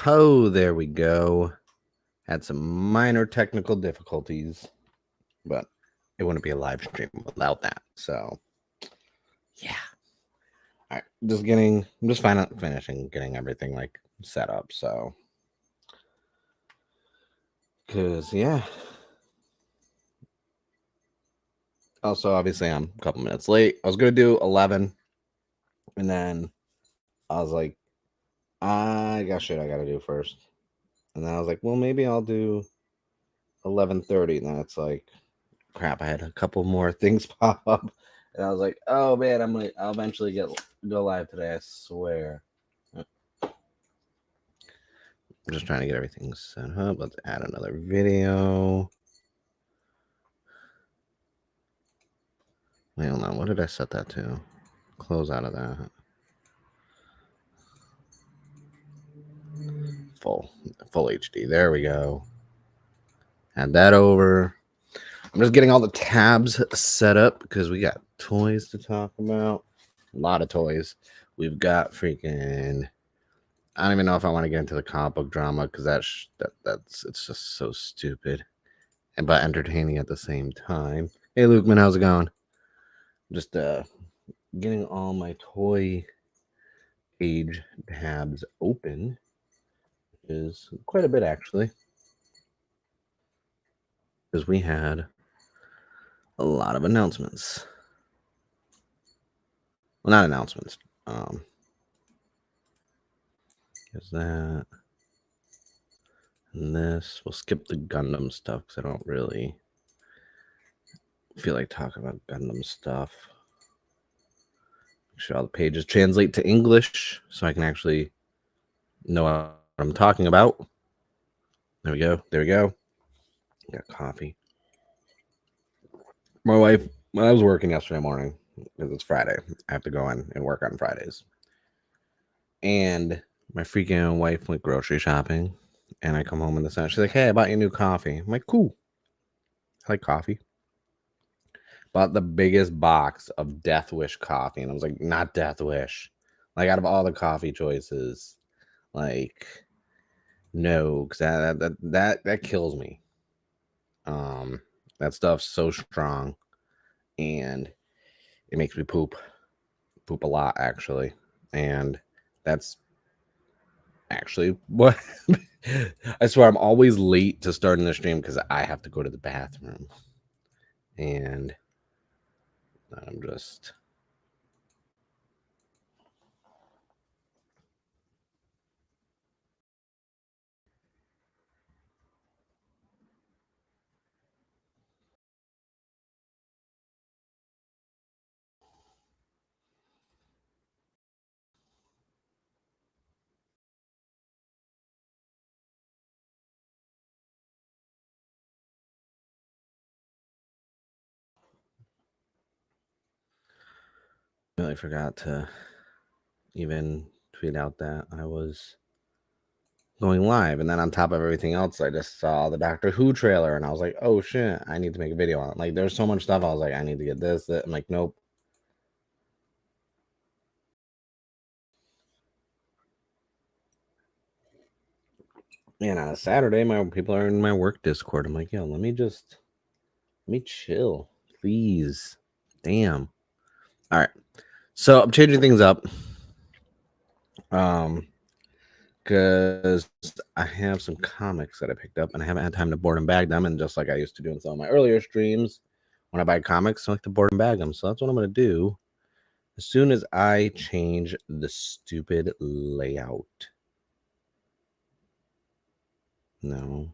Oh, there we go. Had some minor technical difficulties, but it wouldn't be a live stream without that. So, yeah. All right, I'm just finishing getting everything like set up. So, because yeah. Also, obviously, I'm a couple minutes late. I was gonna do 11, and then I was like, I got shit I gotta do first. And then I was like, well, maybe I'll do 11:30. And then it's like, crap, I had a couple more things pop up. And I was like, oh man, I'll eventually go live today, I swear. I'm just trying to get everything set up. Let's add another video. Wait, hold on. What did I set that to? Close out of that. Full HD. There we go. Add that over. I'm just getting all the tabs set up because we got toys to talk about. A lot of toys. We've got freaking. I don't even know if I want to get into the comic book drama because it's just so stupid, but entertaining at the same time. Hey, Lukeman, how's it going? Just getting all my toy age tabs open, which is quite a bit actually, because we had a lot of announcements. Well, not announcements. Is that and this? We'll skip the Gundam stuff because I don't really feel like talking about Gundam stuff. Make sure all the pages translate to English so I can actually know what I'm talking about. There we go. There we go. Got coffee. My wife, I was working yesterday morning because it's Friday. I have to go in and work on Fridays. And my freaking wife went grocery shopping. And I come home in the sun. She's like, hey, I bought you new coffee. I'm like, cool. I like coffee. Bought the biggest box of Death Wish coffee. And I was like, not Death Wish. Like, out of all the coffee choices, like, no, because that kills me. That stuff's so strong. And it makes me poop a lot, actually. And that's actually what I swear I'm always late to starting the stream because I have to go to the bathroom. And I'm just really forgot to even tweet out that I was going live. And then on top of everything else, I just saw the Doctor Who trailer and I was like, oh shit, I need to make a video on it. Like, there's so much stuff. I was like, I need to get this, that. I'm like, nope. And on a Saturday, my people are in my work Discord. I'm like, yo, let me chill, please. Damn. All right. So I'm changing things up. Because I have some comics that I picked up and I haven't had time to board and bag them. And just like I used to do in some of my earlier streams, when I buy comics, I like to board and bag them. So that's what I'm going to do as soon as I change the stupid layout. No.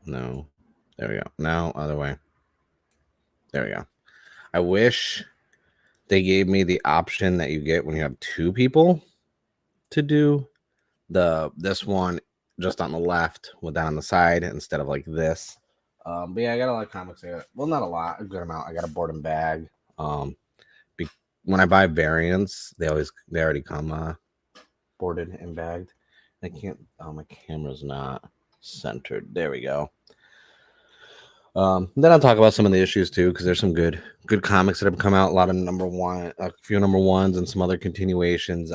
There we go. Now, other way. There we go. I wish they gave me the option that you get when you have two people to do this one just on the left with that on the side instead of like this. But yeah, I got a lot of comics here. Well, not a lot, a good amount. I got a board and bag. When I buy variants, they already come boarded and bagged. I can't. Oh, my camera's not centered. There we go. Then I'll talk about some of the issues too, because there's some good comics that have come out. A lot of a few number ones, and some other continuations.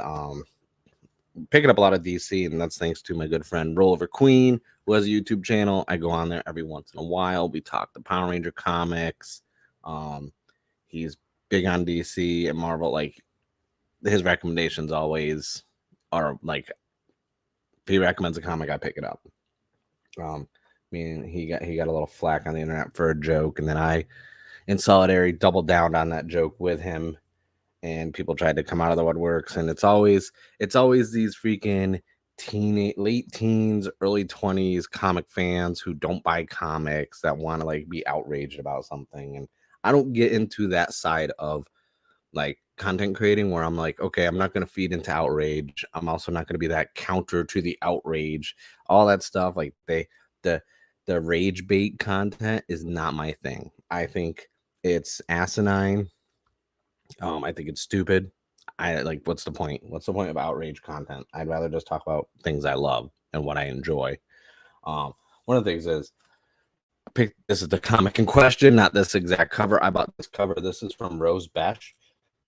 Picking up a lot of DC, and that's thanks to my good friend Rollover Queen, who has a YouTube channel. I go on there every once in a while. We talk the Power Ranger comics. He's big on DC and Marvel. Like, his recommendations always are like, if he recommends a comic, I pick it up. I mean, he got a little flack on the internet for a joke, and then I, in solidarity, doubled down on that joke with him, and people tried to come out of the woodworks. And it's always these freaking late teens, early 20s comic fans who don't buy comics that want to like be outraged about something. And I don't get into that side of like content creating where I'm like, okay, I'm not going to feed into outrage. I'm also not going to be that counter to the outrage, all that stuff. Like the rage bait content is not my thing. I think it's asinine. I think it's stupid. I like, what's the point? What's the point of outrage content? I'd rather just talk about things I love and what I enjoy. One of the things is, this is the comic in question, not this exact cover. I bought this cover. This is from Rose Besh,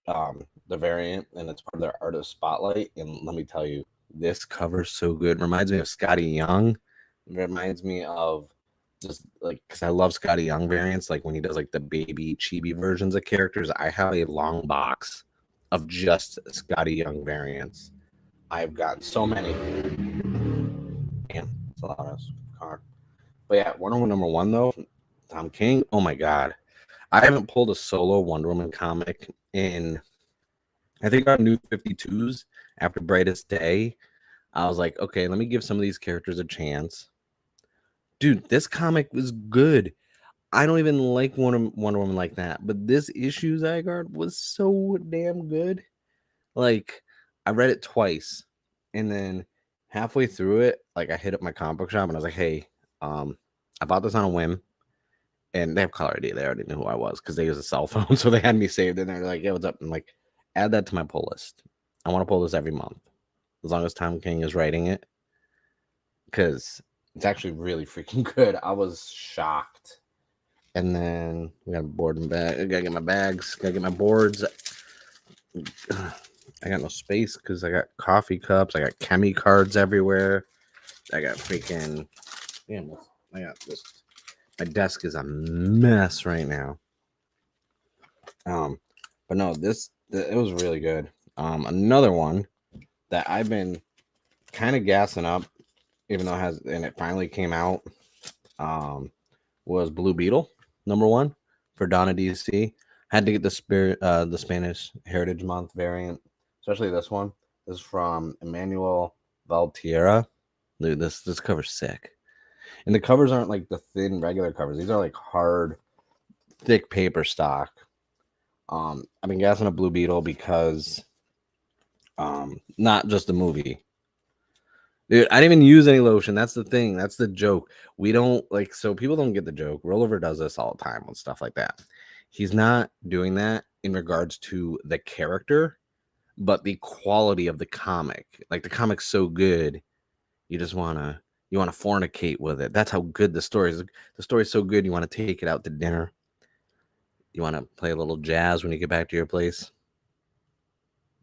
the variant, and it's part of their Artist Spotlight. And let me tell you, this cover's so good. Reminds me of Scotty Young. It reminds me of just like, because I love Scotty Young variants, like when he does like the baby chibi versions of characters. I have a long box of just Scotty Young variants. I've gotten so many. Damn, it's a lot of car. But yeah, Wonder Woman #1 though, Tom King. Oh my god, I haven't pulled a solo Wonder Woman comic in, I think, our New 52s after Brightest Day. I was like, okay, let me give some of these characters a chance. Dude, this comic was good. I don't even like Wonder Woman like that, but this issue, Zygarde, was so damn good. Like, I read it twice, and then halfway through it, like, I hit up my comic book shop and I was like, hey, I bought this on a whim, and they have caller ID. They already knew who I was because they use a cell phone, so they had me saved in there. They're like, yeah, what's up? I'm like, add that to my pull list. I want to pull this every month, as long as Tom King is writing it, because it's actually really freaking good. I was shocked. And then we got a board and bag. I gotta get my bags. Gotta get my boards. I got no space because I got coffee cups. I got chemi cards everywhere. I got freaking. Damn, I got this. My desk is a mess right now. But no, it was really good. Another one that I've been kind of gassing up, even though it finally came out, was Blue Beetle #1 for Donna DC. Had to get the Spanish Heritage Month variant, especially this one. This is from Emmanuel Valtierra. Dude, this cover's sick. And the covers aren't like the thin regular covers. These are like hard, thick paper stock. I've been gassing up Blue Beetle because not just the movie. Dude, I didn't even use any lotion. That's the thing. That's the joke. We don't like, so people don't get the joke. Rollover does this all the time with stuff like that. He's not doing that in regards to the character, but the quality of the comic. Like, the comic's so good, you want to fornicate with it. That's how good the story is. The story's so good, you want to take it out to dinner. You want to play a little jazz when you get back to your place.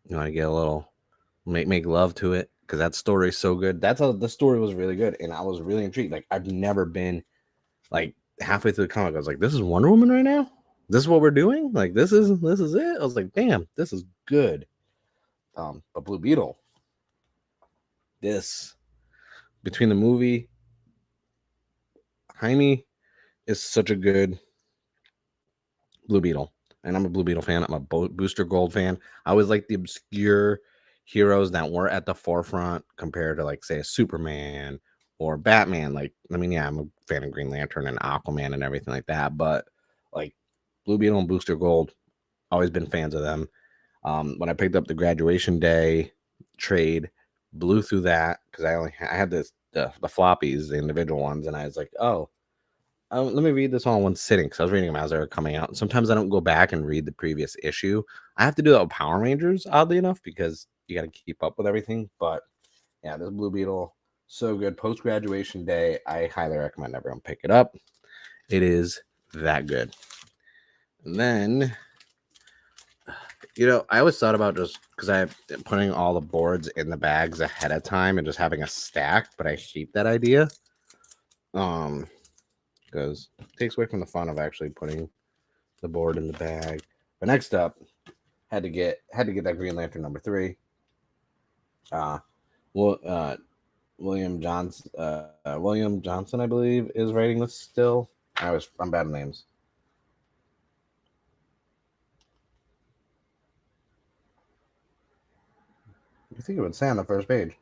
You want to get a little, make love to it, because that story's so good. That's how the story was really good, and I was really intrigued. Like, I've never been, like, halfway through the comic, I was like, this is Wonder Woman right now? This is what we're doing? Like, this is it? I was like, damn, this is good. But Blue Beetle, this, between the movie, Jaime is such a good Blue Beetle, and I'm a Blue Beetle fan. I'm a Booster Gold fan. I always like the obscure heroes that were at the forefront compared to, like, say, a Superman or Batman. Like, I mean, yeah, I'm a fan of Green Lantern and Aquaman and everything like that, but like Blue Beetle and Booster Gold, always been fans of them. When I picked up the Graduation Day trade, blew through that because I had the floppies, the individual ones, and I was like, let me read this all in one sitting, because I was reading them as they were coming out. And sometimes I don't go back and read the previous issue. I have to do that with Power Rangers, oddly enough, because you got to keep up with everything. But Yeah, this Blue Beetle, so good. Post-graduation day, I highly recommend everyone pick it up. It is that good. And then, I always thought about just because I'm putting all the boards in the bags ahead of time and just having a stack, but I hate that idea. Because it takes away from the fun of actually putting the board in the bag. But next up, had to get that Green Lantern number 3. William Johnson, I believe, is writing this still. I'm bad at names. You think it would say on the first page?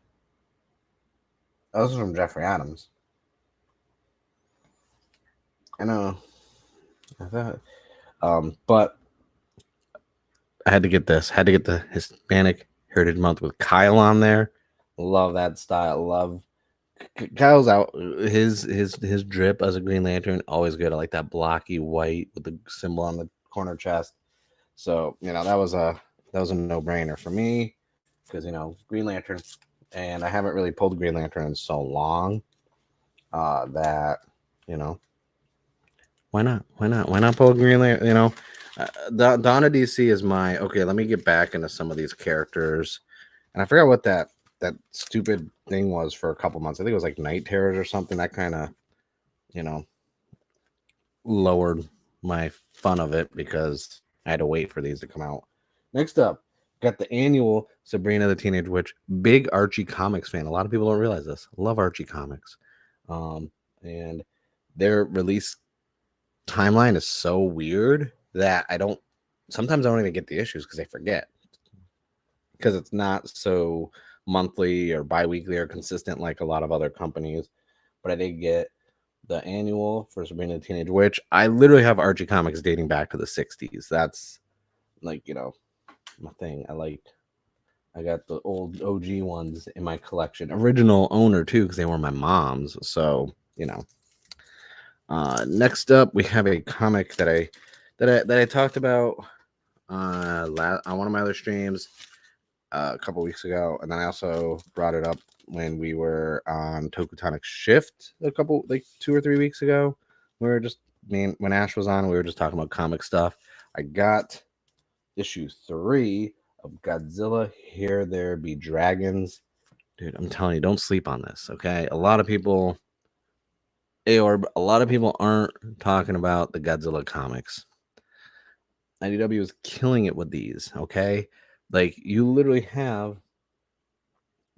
Oh, this is from Jeffrey Adams. I know. But I had to get this. Had to get the Hispanic Heritage Month with Kyle on there. Love that style. Love Kyle's out. His drip as a Green Lantern, always good. I like that blocky white with the symbol on the corner chest. So that was a no-brainer for me because Green Lantern, and I haven't really pulled Green Lantern in so long that why not pull Green Lantern? Dawn of DC is my okay. Let me get back into some of these characters, and I forgot what that stupid thing was for a couple months. I think it was like Night Terrors or something. That kind of lowered my fun of it because I had to wait for these to come out. Next up, got the annual Sabrina the Teenage Witch. Big Archie Comics fan. A lot of people don't realize this. Love Archie Comics. And their release timeline is so weird that sometimes I don't even get the issues because I forget. Because it's not so monthly or bi-weekly or consistent like a lot of other companies. But I did get the annual for Sabrina the Teenage Witch. I literally have Archie Comics dating back to the 60s. That's my thing. I got the old OG ones in my collection. Original owner too, because they were my mom's. So, next up we have a comic that I talked about on one of my other streams a couple weeks ago, and then I also brought it up when we were on Tokutonic Shift 2 or 3 weeks ago. We were just when Ash was on, we were just talking about comic stuff. I got issue 3 of Godzilla Here There Be Dragons. Dude, I'm telling you, don't sleep on this, okay? A lot of people aren't talking about the Godzilla comics. IDW is killing it with these, okay? Like, you literally have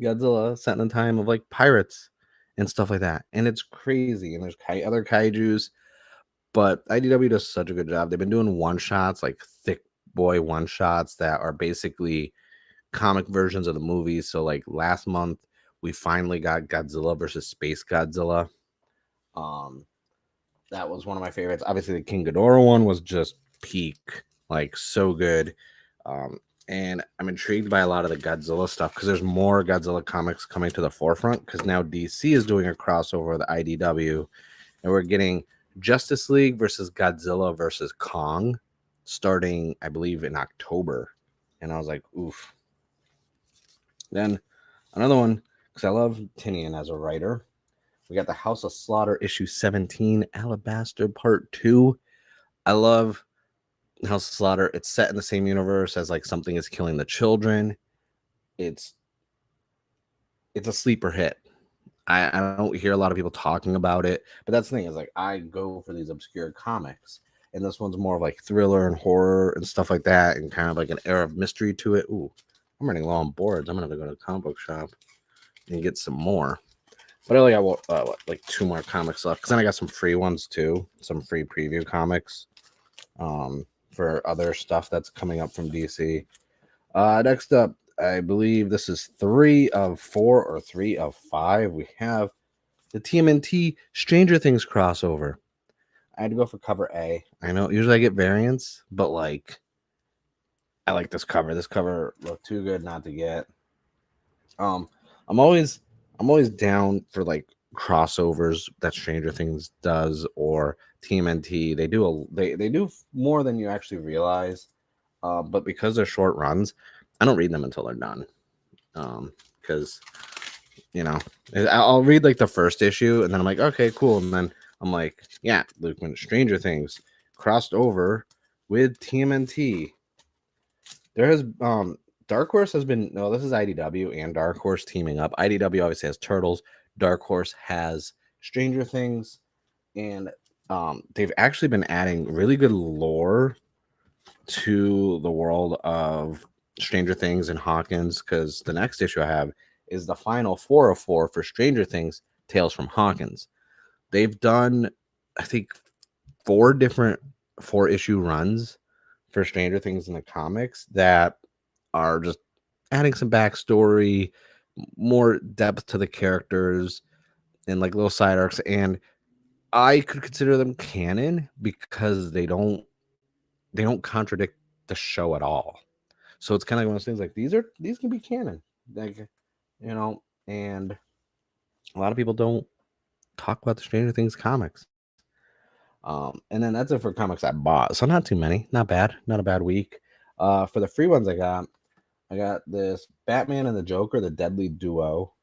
Godzilla set in a time of like pirates and stuff like that, and it's crazy. And there's other kaijus, but IDW does such a good job. They've been doing one shots, like thick boy one shots that are basically comic versions of the movies. So like last month we finally got Godzilla versus Space Godzilla. That was one of my favorites. Obviously the King Ghidorah one was just peak, like so good. And I'm intrigued by a lot of the Godzilla stuff because there's more Godzilla comics coming to the forefront because now DC is doing a crossover with IDW, and we're getting Justice League versus Godzilla versus Kong starting, I believe, in October. And I was like, oof. Then another one, because I love Tinian as a writer. We got the House of Slaughter issue 17, Alabaster Part 2. I love House of Slaughter. It's set in the same universe as like Something is Killing the Children. It's a sleeper hit. I don't hear a lot of people talking about it, but that's the thing is like I go for these obscure comics, and this one's more of like thriller and horror and stuff like that, and kind of like an air of mystery to it. Ooh, I'm running low on boards. I'm gonna have to go to a comic book shop and get some more. But I only got like 2 more comics left because then I got some free ones too, some free preview comics for other stuff that's coming up from DC. Next up, I believe this is 3 of 4 or 3 of 5. We have the TMNT Stranger Things crossover. I had to go for cover A. I know usually I get variants, but like I like this cover. This cover looked too good not to get. I'm always down for like crossovers that Stranger Things does or TMNT. They do more than you actually realize. But because they're short runs, I don't read them until they're done. Because you know, I'll read like the first issue and then I'm like, okay, cool. And then I'm like, yeah, Luke, when Stranger Things crossed over with TMNT, there has Dark Horse has been, no, this is IDW and Dark Horse teaming up. IDW obviously has Turtles, Dark Horse has Stranger Things, and they've actually been adding really good lore to the world of Stranger Things and Hawkins, because the next issue I have is the final 404 for Stranger Things Tales from Hawkins. They've done, I think, 4 issue runs for Stranger Things in the comics that are just adding some backstory, more depth to the characters, and like little side arcs. And I could consider them canon because they don't contradict the show at all. So it's kind of like one of those things like these can be canon, like, you know. And a lot of people don't talk about the Stranger Things comics. And then that's it for comics I bought. So not too many, not bad, not a bad week. For the free ones I got this Batman and the Joker, the Deadly Duo.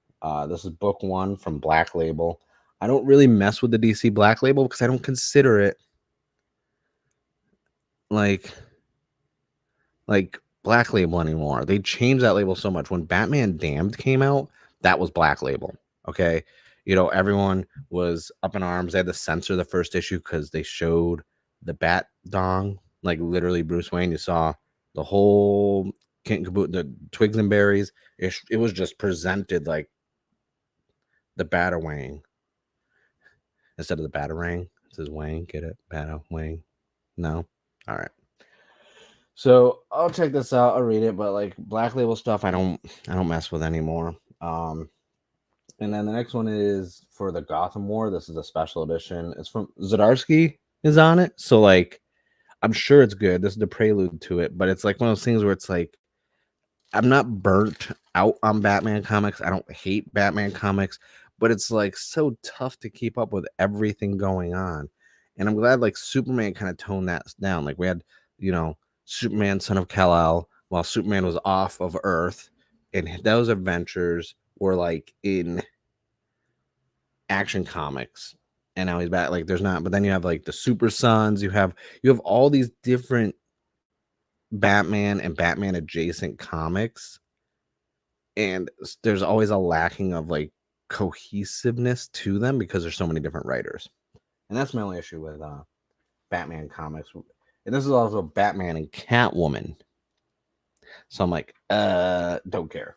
This is book 1 from Black Label. I don't really mess with the DC Black Label because I don't consider it like Black Label anymore. They changed that label so much. When Batman Damned came out, that was Black Label. Okay. You know, everyone was up in arms. They had to censor the first issue because they showed the Bat Dong, like literally Bruce Wayne. You saw the whole kit and caboodle, the twigs and berries. It was just presented like the Batarang instead of the Batarang. It says Wang. Get it? Batarang. No. All right. So I'll check this out. I'll read it, but like Black Label stuff, I don't mess with anymore. And then the next one is for the Gotham War. This is a special edition. It's from Zdarsky is on it, so like I'm sure it's good. This is the prelude to it, but it's like one of those things where it's like I'm not burnt out on Batman comics. I don't hate Batman comics, but it's like so tough to keep up with everything going on. And I'm glad like Superman kind of toned that down. Like we had, you know, Superman, Son of Kal-El, while Superman was off of Earth, and those adventures were like in Action Comics, and now he's back. Like there's not, but then you have like the Super Sons. You have all these different Batman and Batman adjacent comics, and there's always a lacking of like cohesiveness to them because there's so many different writers, and that's my only issue with Batman comics. And this is also Batman and Catwoman, so I'm like, don't care.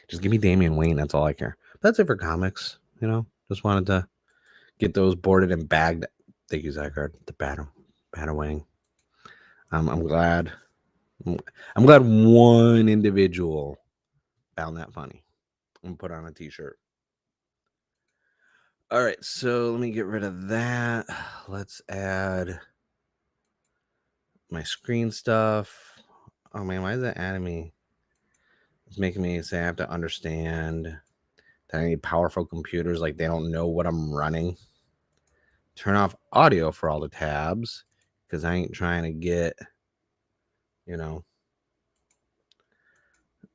Just give me Damian Wayne. That's all I care. But that's it for comics. You know, just wanted to get those boarded and bagged. Thank you, Zygarde. The Batarang. I'm glad. I'm glad one individual found that funny. I'm gonna put on a t-shirt. All right, so let me get rid of that. Let's add my screen stuff. Oh man, why is that adding me? It's making me say I have to understand that I need powerful computers. Like they don't know what I'm running. Turn off audio for all the tabs because I ain't trying to get, you know.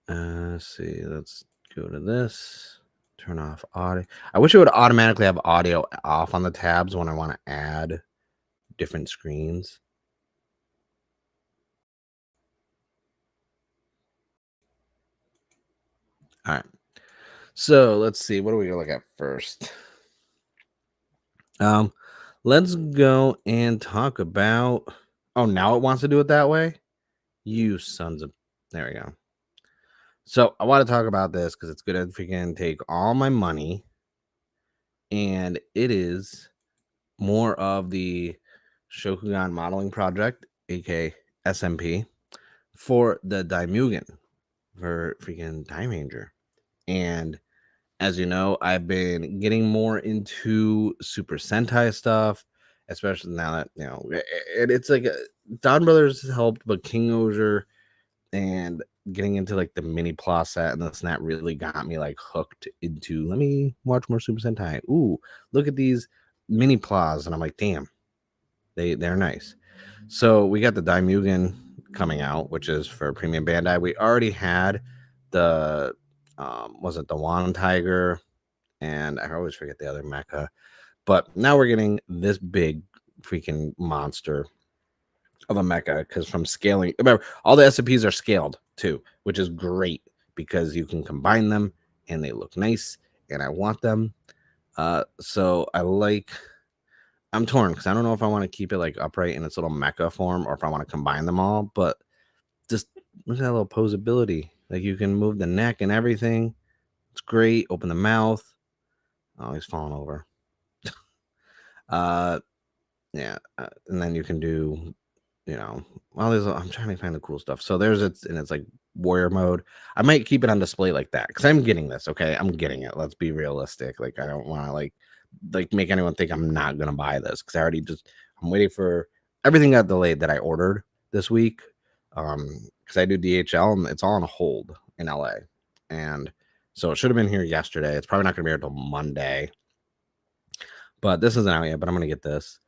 Let's see. Let's go to this. Turn off audio. I wish it would automatically have audio off on the tabs when I want to add different screens. All right. So let's see. What are we gonna look at first? Let's go and talk about. Oh, now it wants to do it that way. You sons of. There we go. So I want to talk about this because it's good if we can take all my money, and it is more of the Shokugan modeling project, aka SMP, for the Daimugen for freaking Time Ranger. And as you know, I've been getting more into Super Sentai stuff, especially now that, you know, it's like Don Brothers helped, but King Ozier and getting into like the mini plus set and this and that really got me like hooked into, let me watch more Super Sentai. Ooh, look at these mini plus, and I'm like, damn, they're nice. So we got the Daimugen coming out, which is for Premium Bandai. We already had the was it the Wand Tiger? And I always forget the other mecha. But now we're getting this big freaking monster of a mecha, because from scaling, remember, all the SMPs are scaled too, which is great because you can combine them and they look nice, and I want them. So I'm torn because I don't know if I want to keep it like upright in its little mecha form or if I want to combine them all. But just look at that little posability. Like, you can move the neck and everything. It's great. Open the mouth. Oh, he's falling over. Yeah, and then you can do, I'm trying to find the cool stuff. So it's like warrior mode. I might keep it on display like that because I'm getting this. Okay, I'm getting it. Let's be realistic. Like, I don't want to like make anyone think I'm not gonna buy this because I'm waiting for everything got delayed that I ordered this week. Because I do DHL and it's all on hold in LA, and so it should have been here yesterday. It's probably not gonna be here until Monday. But this isn't out yet. But I'm gonna get this.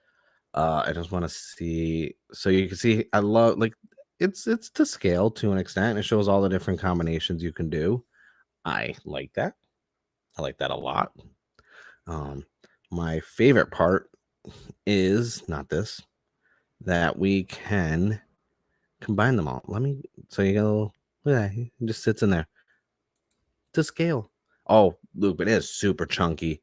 I just want to see, so you can see I love, like, it's to scale to an extent, and it shows all the different combinations you can do. I like that. I like that a lot. My favorite part is not this, that we can combine them all. So you go, look at that, he just sits in there to scale. Oh, Luke, it is super chunky.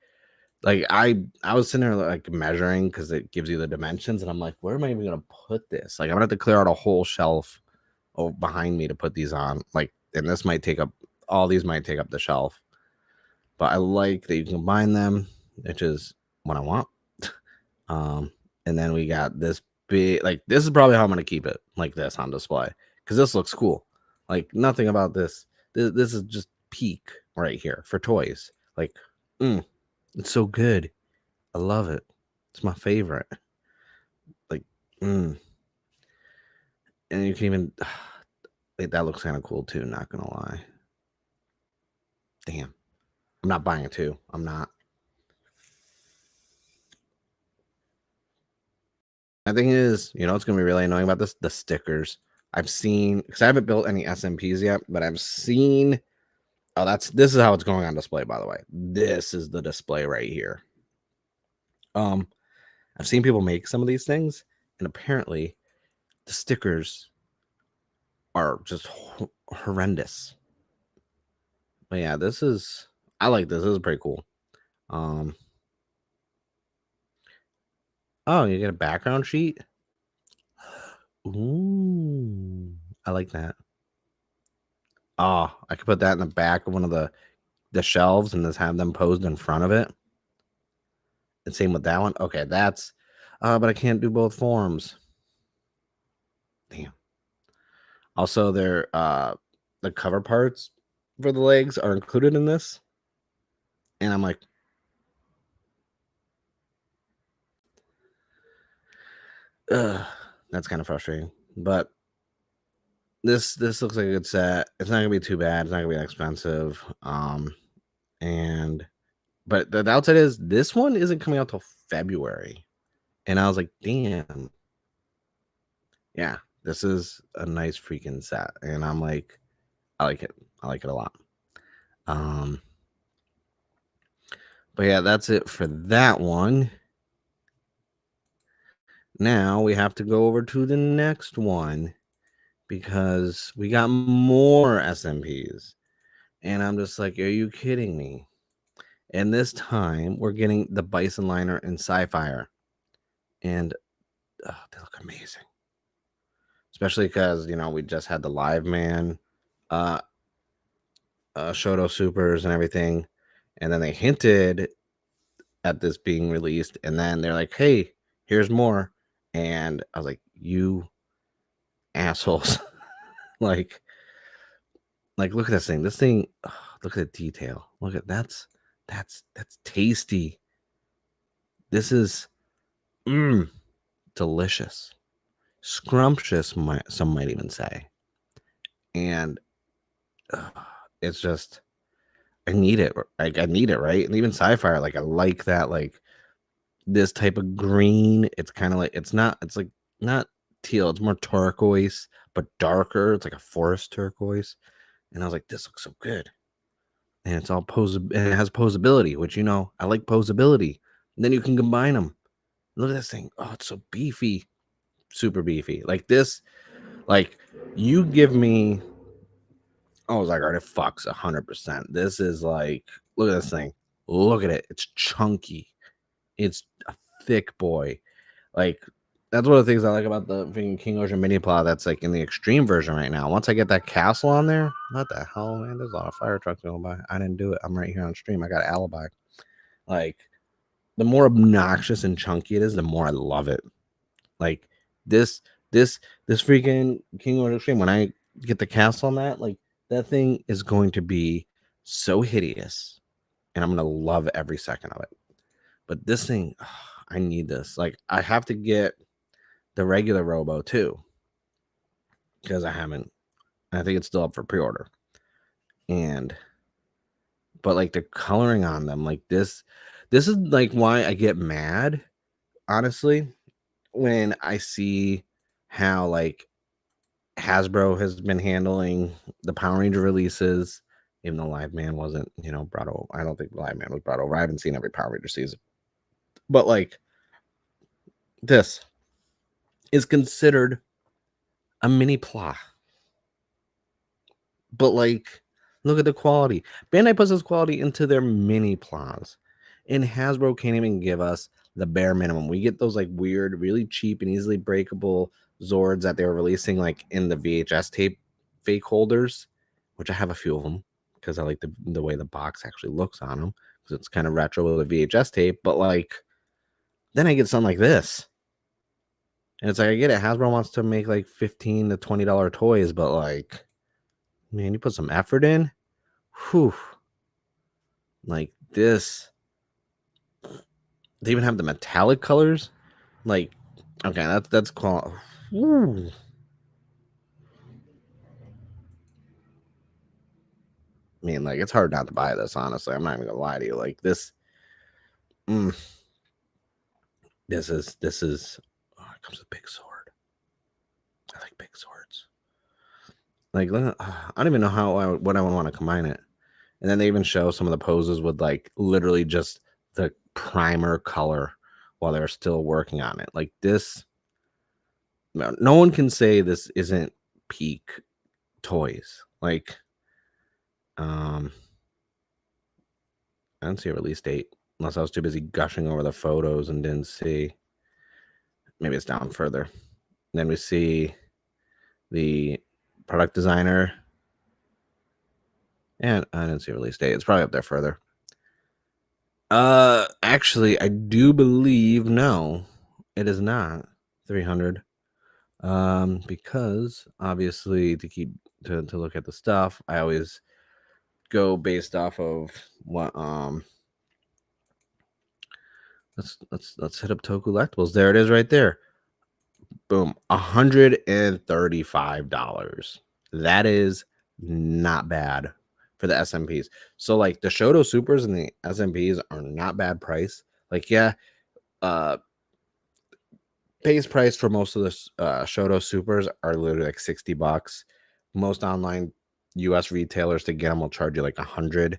Like, I was sitting there like measuring because it gives you the dimensions, and I'm like, where am I even gonna put this? Like, I'm gonna have to clear out a whole shelf behind me to put these on. Like, and this might take up, all these might take up the shelf. But I like that you can combine them, which is what I want. And then we got this big, like, this is probably how I'm gonna keep it like this on display because this looks cool. Like, nothing about this. This is just peak right here for toys. Like, it's so good. I love it. It's my favorite. Like, and you can even, that looks kind of cool too, not gonna lie. Damn. I'm not buying it too. I'm not. I think it is, it's gonna be really annoying about this, the stickers. I've seen, because I haven't built any SMPs yet, but I've seen, this is how it's going on display, by the way. This is the display right here. I've seen people make some of these things, and apparently the stickers are just horrendous. But yeah, I like this. This is pretty cool. Oh, you get a background sheet? Ooh, I like that. Oh, I could put that in the back of one of the shelves and just have them posed in front of it. And same with that one. Okay, but I can't do both forms. Damn. Also, the cover parts for the legs are included in this. And I'm like, that's kind of frustrating. But this looks like a good set. It's not gonna be too bad. It's not gonna be expensive. But the outside is, this one isn't coming out till February, and I was like, damn. Yeah, this is a nice freaking set, and I'm like, I like it. I like it a lot. But yeah, that's it for that one. Now we have to go over to the next one because we got more SMPs. And I'm just like, are you kidding me? And this time we're getting the Bison Liner and Sci-Fire. And they look amazing. Especially because, we just had the Live Man, SODO Supers and everything. And then they hinted at this being released. And then they're like, hey, here's more. And I was like, you assholes. like look at this thing. This thing, look at the detail. Look at that's tasty. This is delicious. Scrumptious, some might even say. And it's just, I need it. Like, I need it, right? And even Sci-Fi, like, I like that, like, this type of green. It's kind of like, it's like not teal, it's more turquoise, but darker. It's like a forest turquoise. And I was like, this looks so good. and it's all and it has posability, which I like posability. And then you can combine them. Look at this thing. Oh, it's so beefy, super beefy. Like this, like you give me. I was like, all right, it fucks 100%. This is like, look at this thing. Look at it. It's chunky. It's a thick boy. Like, that's one of the things I like about the freaking King Ocean mini plow that's like in the extreme version right now. Once I get that castle on there, what the hell, man? There's a lot of fire trucks going by. I didn't do it. I'm right here on stream. I got an alibi. Like, the more obnoxious and chunky it is, the more I love it. Like, this freaking King Ocean Extreme, when I get the castle on that, like, that thing is going to be so hideous, and I'm going to love every second of it. But this thing, I need this. Like, I have to get the regular Robo too, because I haven't. I think it's still up for pre-order. But like the coloring on them, like this is like why I get mad, honestly, when I see how like Hasbro has been handling the Power Ranger releases, even though Live Man wasn't, brought over. I don't think Live Man was brought over. I haven't seen every Power Ranger season. But like this is considered a mini plot. But like, look at the quality. Bandai puts this quality into their mini plots. And Hasbro can't even give us the bare minimum. We get those like weird, really cheap and easily breakable Zords that they were releasing like in the VHS tape fake holders, which I have a few of them because I like the way the box actually looks on them because it's kind of retro with the VHS tape. But like, then I get something like this. And it's like, I get it. Hasbro wants to make like $15 to $20 toys, but like, man, you put some effort in. Whew. Like this. They even have the metallic colors. Like, okay, that's cool. Ooh. I mean, like, it's hard not to buy this, honestly. I'm not even gonna lie to you. Like this. This is oh, it comes with a big sword. I like big swords. Like, I don't even know what I would want to combine it. And then they even show some of the poses with like literally just the primer color while they're still working on it. Like this, no one can say this isn't peak toys. Like, I didn't see a release date unless I was too busy gushing over the photos and didn't see. Maybe it's down further. Then we see the product designer. And I didn't see a release date. It's probably up there further. Actually, I do believe no, it is not 300. Because obviously to look at the stuff, I always go based off of what let's hit up Toku Collectibles. There it is right there. Boom, $135. That is not bad for the SMPs. So like the SODO Supers and the SMPs are not bad price. Like, yeah, base price for most of the SODO Supers are literally like $60. Most online US retailers to get them will charge you like $100.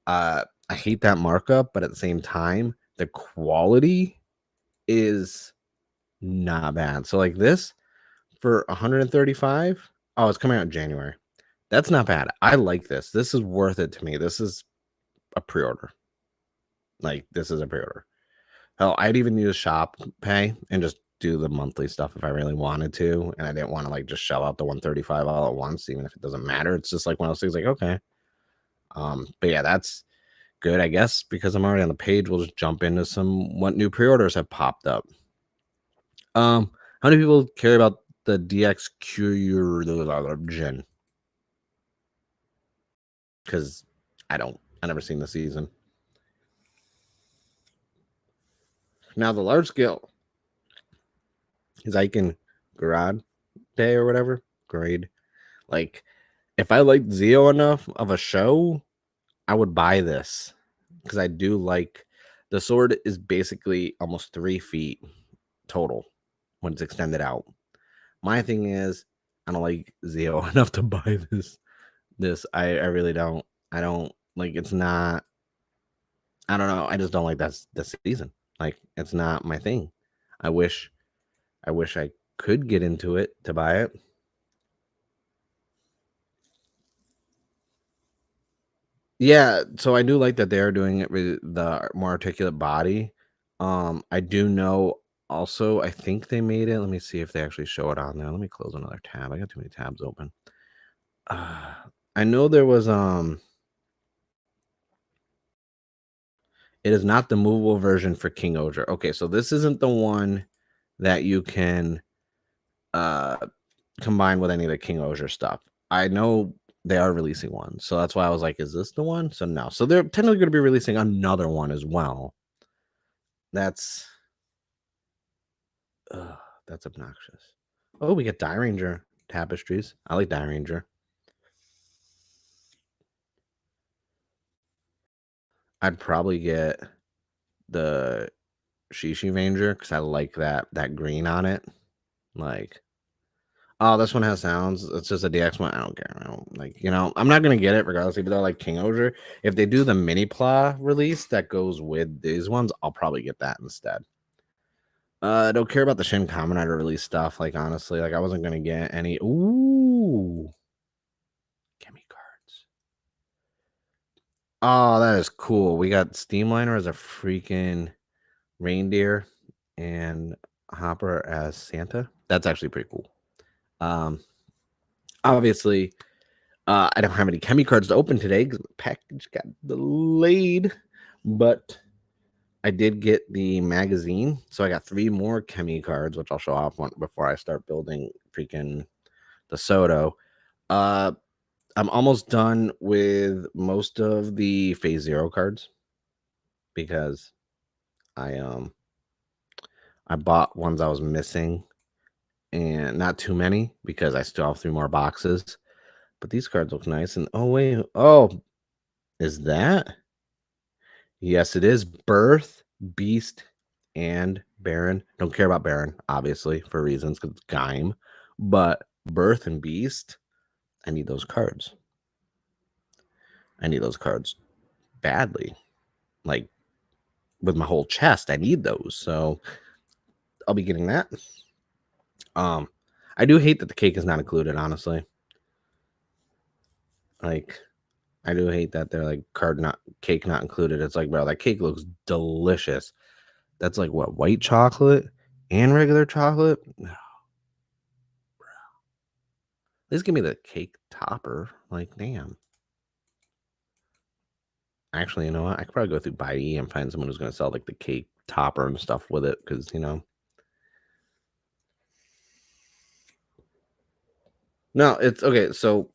I hate that markup, but at the same time, the quality is not bad. So like this for 135. Oh, it's coming out in January. That's not bad. I like this. This is worth it to me. This is a pre-order. Like, this is a pre-order. Hell, I'd even use Shop Pay and just do the monthly stuff if I really wanted to, and I didn't want to like just shell out the 135 all at once, even if it doesn't matter. It's just like one of those things like, okay. But yeah, that's good, I guess, because I'm already on the page. We'll just jump into what new pre-orders have popped up. How many people care about the DX Gen? Because I never seen the season. Now the large scale is Icon Grade Day or whatever grade. Like, if I liked Zeo enough of a show, I would buy this because I do like the sword is basically almost 3 feet total when it's extended out. My thing is, I don't like Zeo enough to buy this. I really don't. I don't Like, it's not. I don't know. I just don't like that season. Like, it's not my thing. I wish I could get into it to buy it. Yeah, so I do like that they're doing it with the more articulate body. I do know also, I think they made it. Let me see if they actually show it on there. Let me close another tab. I got too many tabs open. I know there was it is not the movable version for King Oger. Okay, so this isn't the one that you can uh combine with any of the King Oger stuff. I know they are releasing one, so that's why I was like, is this the one? So no. So they're technically going to be releasing another one as well. That's that's obnoxious. Oh, we get Die Ranger tapestries. I like Die Ranger. I'd probably get the Shishi Ranger because I like that green on it. Like, oh, this one has sounds. It's just a DX one. I don't care. I don't, like, I'm not gonna get it regardless. Even though like King Oger, if they do the mini pla release that goes with these ones, I'll probably get that instead. I don't care about the Shin Kamen Rider release stuff. Like, honestly, like I wasn't gonna get any. Ooh, Chemi cards. Oh, that is cool. We got Steamliner as a freaking reindeer and Hopper as Santa. That's actually pretty cool. Obviously, I don't have any Chemi cards to open today because the package got delayed, but I did get the magazine, so I got 3 more Chemi cards, which I'll show off before I start building freaking the SODO. I'm almost done with most of the Phase Zero cards because I bought ones I was missing, and not too many because I still have 3 more boxes. But these cards look nice. And oh wait, oh, is that? Yes, it is. Birth, Beast, and Baron. Don't care about Baron, obviously, for reasons because it's Gaim. But Birth and Beast, I need those cards. I need those cards badly. Like with my whole chest, I need those. So I'll be getting that. I do hate that the cake is not included, honestly. Like, I do hate that they're like cake not included. It's like, bro, that cake looks delicious. That's like what, white chocolate and regular chocolate? No, bro. At least give me the cake topper. Like, damn. Actually, you know what? I could probably go through Buyee and find someone who's going to sell like the cake topper and stuff with it because, No, it's okay. So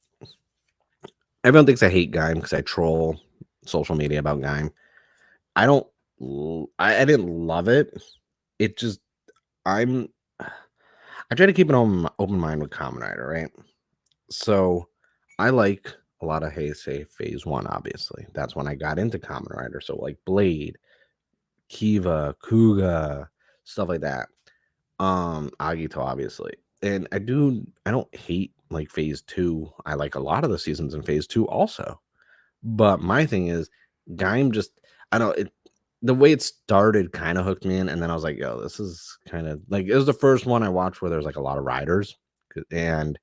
everyone thinks I hate Gaim because I troll social media about Gaim. I don't, I didn't love it. It just, I try to keep an open mind with Kamen Rider, right? So I like a lot of Heisei Phase 1, obviously. That's when I got into Kamen Rider. So like Blade, Kiva, Kuga, stuff like that. Agito, obviously. And I don't hate like Phase 2. I like a lot of the seasons in Phase 2 also. But my thing is, Gaim just, I don't, the way it started kind of hooked me in. And then I was like, yo, this is kind of like, it was the first one I watched where there's like a lot of riders. And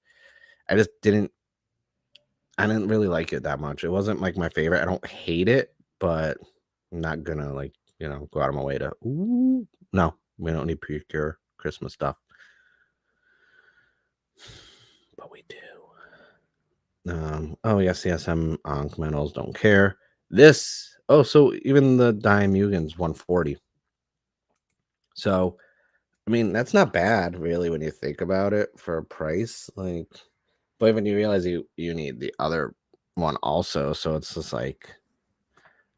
I just I didn't really like it that much. It wasn't like my favorite. I don't hate it, but I'm not gonna like, go out of my way to, ooh, no, we don't need pure Christmas stuff. But we do. Oh yes, CSM incrementals, don't care. This, oh, so even the Dime Mugen's 140. So I mean, that's not bad really when you think about it for a price. Like, but when you realize you need the other one also, so it's just like,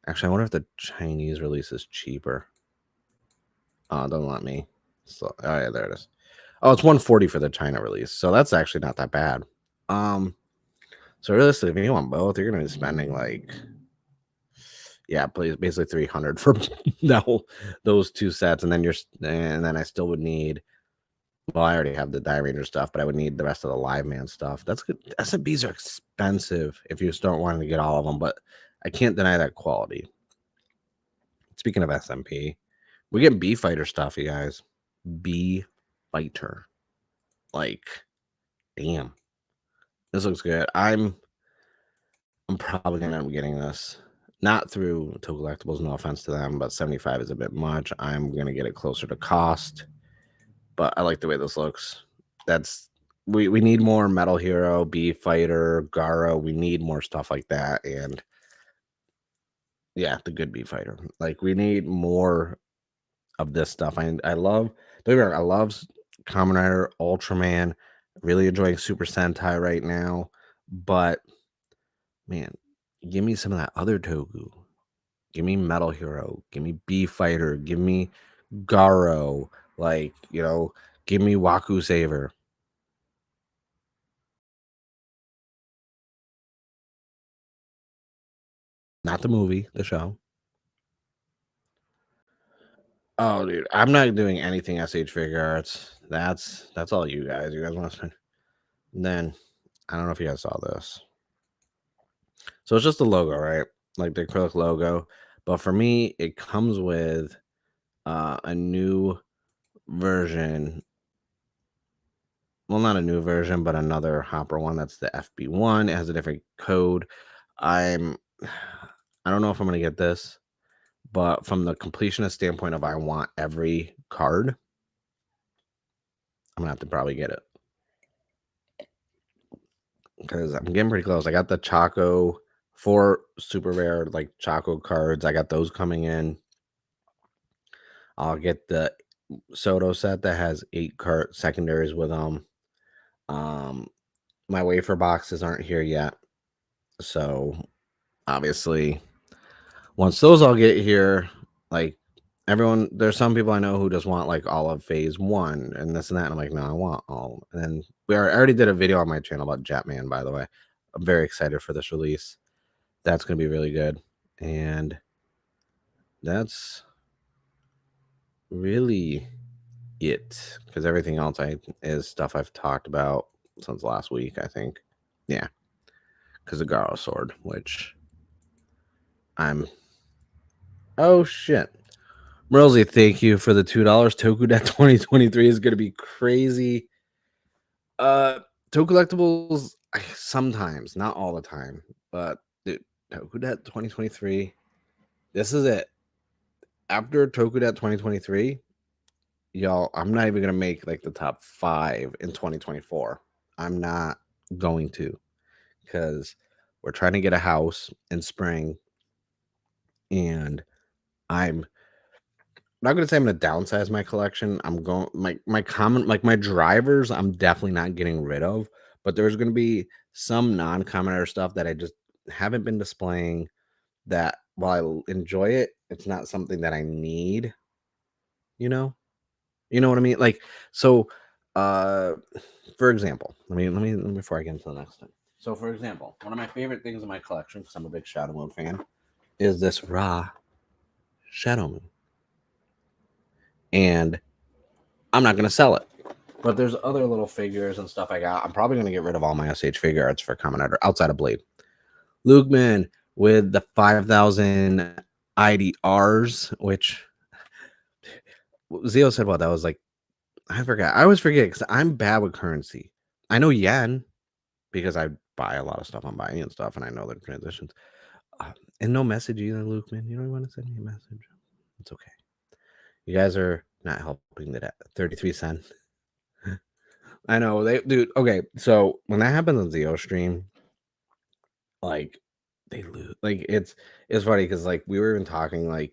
actually, I wonder if the Chinese release is cheaper. Oh, it doesn't let me. So, oh yeah, there it is. Oh, it's 140 for the China release, so that's actually not that bad. So realistically, if you want both, you're gonna be spending like, yeah, please, basically 300 for those 2 sets, and then I still would need. Well, I already have the Die Ranger stuff, but I would need the rest of the Live Man stuff. That's good. SMBs are expensive if you start wanting to get all of them, but I can't deny that quality. Speaking of SMP, we get B Fighter stuff, you guys. B Fighter. Like, damn. This looks good. I'm probably gonna end up getting this. Not through Toku Collectibles, no offense to them, but 75 is a bit much. I'm gonna get it closer to cost. But I like the way this looks. That's we need more Metal Hero, B Fighter, Garo. We need more stuff like that. And yeah, the good B Fighter. Like, we need more of this stuff. I love, don't get me wrong, I love Kamen Rider, Ultraman, really enjoying Super Sentai right now. But man, give me some of that other Toku. Give me Metal Hero, give me B Fighter, give me Garo, like, give me Waku Saver. Not the movie, the show. Oh, dude, I'm not doing anything SH Figure Arts. That's all you guys. You guys want to? Then I don't know if you guys saw this. So it's just the logo, right? Like the acrylic logo. But for me, it comes with a new version. Well, not a new version, but another Hopper one. That's the FB1. It has a different code. I don't know if I'm gonna get this, but from the completionist standpoint of I want every card, I'm gonna have to probably get it. Because I'm getting pretty close. I got the Choco 4 super rare, like Choco cards. I got those coming in. I'll get the SODO set that has 8 card secondaries with them. My wafer boxes aren't here yet. So obviously, once those all get here, like everyone, there's some people I know who just want like all of phase 1 and this and that. And I'm like, no, I want all. And then I already did a video on my channel about Jetman, by the way. I'm very excited for this release. That's going to be really good. And that's really it, because everything else is stuff I've talked about since last week, I think. Yeah, because the Garo sword, which oh shit, Merlsy, thank you for the $2. Tokudet 2023 is going to be crazy. Toku Collectibles, sometimes, not all the time, but dude, Tokudet 2023, this is it. After Tokudet 2023, y'all, I'm not even gonna make like the top 5 in 2024. I'm not going to, because we're trying to get a house in spring, and I'm not gonna say I'm gonna downsize my collection. I'm going my common, like my drivers, I'm definitely not getting rid of, but there's gonna be some non-commoner stuff that I just haven't been displaying, that while I enjoy it, it's not something that I need, you know? You know what I mean? Like, so, for example, let me before I get into the next thing. So, for example, one of my favorite things in my collection, because I'm a big Shadow Moon fan, is this raw Shadow Moon, and I'm not gonna sell it. But there's other little figures and stuff I got. I'm probably gonna get rid of all my SH Figure Arts for Kamen Rider outside of Blade. Lukeman with the 5,000 IDRs, which Zio said, "Well, that was like." I forgot. I always forget because I'm bad with currency. I know yen because I buy a lot of stuff on buying and stuff, and I know the transitions. And no message either, Luke, man. You don't want to send me a message. It's okay. You guys are not helping that 33 cents. I know they, dude. Okay, so when that happens on Zio stream, like they lose. Like it's funny because like we were even talking like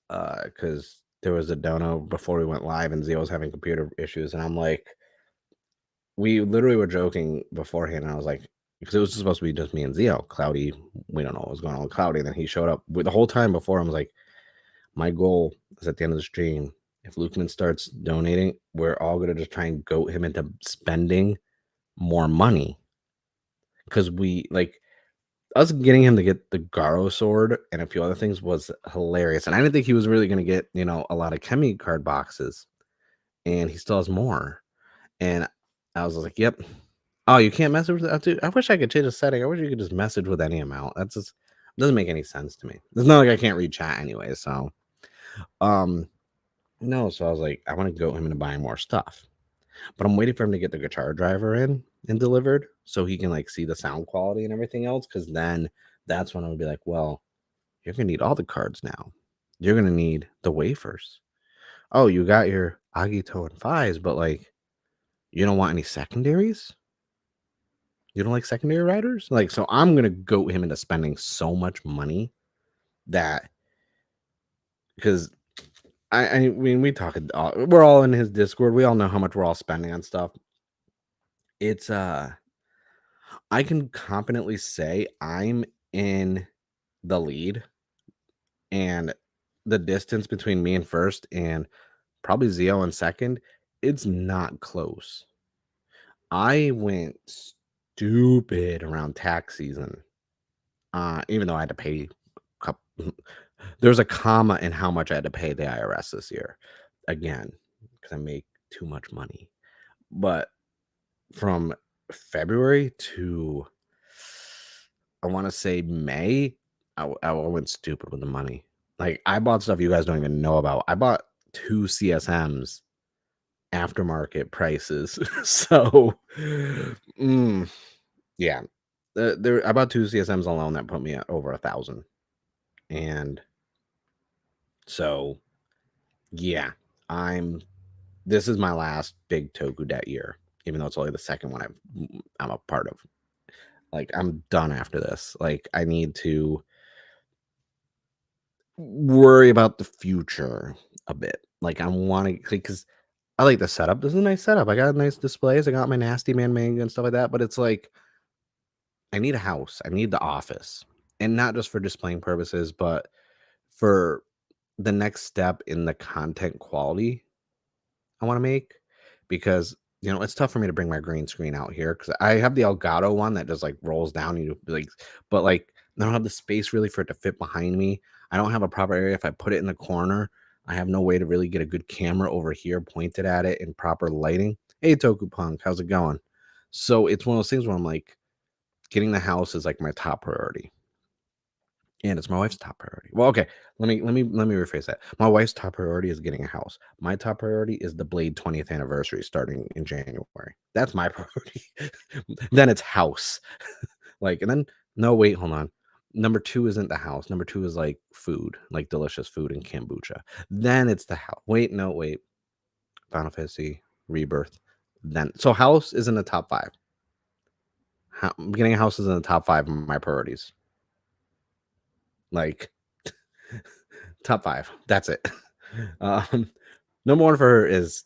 because there was a dono before we went live and Zio was having computer issues, and I'm like, we literally were joking beforehand, and I was like, because it was supposed to be just me and Zio. Cloudy, we don't know what was going on with Cloudy. And then he showed up with the whole time before. I was like, my goal is at the end of the stream, if Lukeman starts donating, we're all gonna just try and goat him into spending more money, because we like us getting him to get the Garo sword and a few other things was hilarious. And I didn't think he was really gonna get, a lot of Chemi card boxes, and he still has more. And I was like, yep. Oh, you can't message with that, dude. I wish I could change the setting. I wish you could just message with any amount. That's just Doesn't make any sense to me. It's not like I can't read chat anyway. So, no. So I was like, I want to go him into buying more stuff, but I'm waiting for him to get the guitar driver in and delivered so he can like see the sound quality and everything else. Because then that's when I would be like, well, you're gonna need all the cards now. You're gonna need the wafers. Oh, you got your Agito and Fies, but like, you don't want any secondaries? You don't like secondary riders? Like, so I'm gonna goat him into spending so much money that because I mean we talk we're all in his Discord. We all know how much we're all spending on stuff. It's I can confidently say I'm in the lead, and the distance between me and first and probably Zio in second, it's not close. I went stupid around tax season. Even though I had to pay there's a comma in how much I had to pay the IRS this year. Again, because I make too much money. But from February to I want to say May, I went stupid with the money. Like I bought stuff you guys don't even know about. I bought 2 CSMs aftermarket prices. So, yeah, I bought 2 CSMs alone that put me at over 1,000, and so yeah, this is my last big Toku debt year, even though it's only the second one I'm a part of. Like I'm done after this. Like I need to worry about the future a bit. Like I'm wanting because I like the setup. This is a nice setup. I got nice displays. I got my Nasty Man manga and stuff like that. But it's like I need a house. I need the office, and not just for displaying purposes, but for the next step in the content quality I want to make. Because it's tough for me to bring my green screen out here because I have the Elgato one that just like rolls down. But like I don't have the space really for it to fit behind me. I don't have a proper area. If I put it in the corner, I have no way to really get a good camera over here pointed at it in proper lighting. Hey, Toku Punk, how's it going? So it's one of those things where I'm like, getting the house is like my top priority. And it's my wife's top priority. Well, okay, let me rephrase that. My wife's top priority is getting a house. My top priority is the Blade 20th anniversary starting in January. That's my priority. Then it's house. Like, and then no, wait, hold on. Number 2 isn't the house. Number 2 is like food, like delicious food and kombucha. Then it's the house. Wait, no, wait. Final Fantasy Rebirth. Then so house is in the top 5. Getting a house is in the top 5 of my priorities. Like top 5. That's it. Number 1 for her is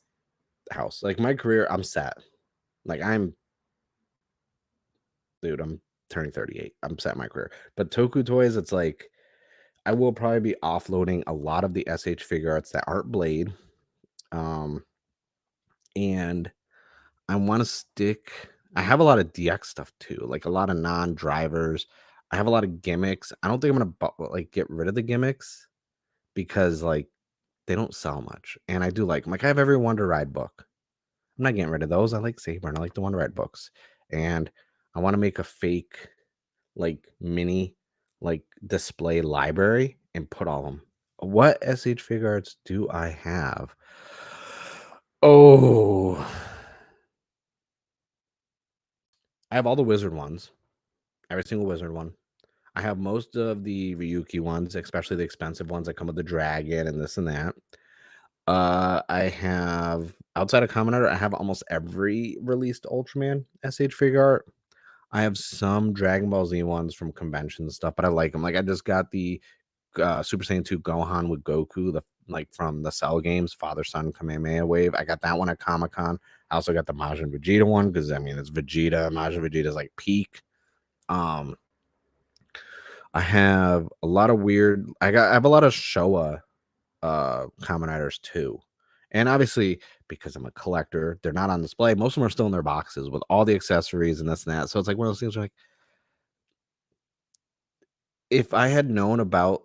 house. Like my career, I'm set. Like I'm turning 38. I'm set in my career. But Toku Toys, it's like I will probably be offloading a lot of the SH figure arts that aren't Blade. And I want to stick. I have a lot of DX stuff too, like a lot of non-drivers. I have a lot of gimmicks. I don't think I'm gonna like get rid of the gimmicks because like they don't sell much. And I do like them. Like I have every Wonder Ride book. I'm not getting rid of those. I like Saber and I like the Wonder Ride books. And I want to make a fake like mini like display library and put all them. What SH figure arts do I have? Oh, I have all the wizard ones. Every single wizard one. I have most of the Ryuki ones, especially the expensive ones that come with the dragon and this and that. I have outside of Kamen Rider, I have almost every released Ultraman SH figure art. I have some Dragon Ball Z ones from conventions and stuff, but I like them. Like I just got the Super Saiyan 2 Gohan with Goku, the like from the Cell games, Father Son Kamehameha Wave. I got that one at Comic Con. I also got the Majin Vegeta one because I mean it's Vegeta. Majin Vegeta is like peak. I have a lot of weird. I have a lot of Showa Kamen Riders too. And obviously, because I'm a collector, they're not on display. Most of them are still in their boxes with all the accessories and this and that. So it's like one of those things where like, if I had known about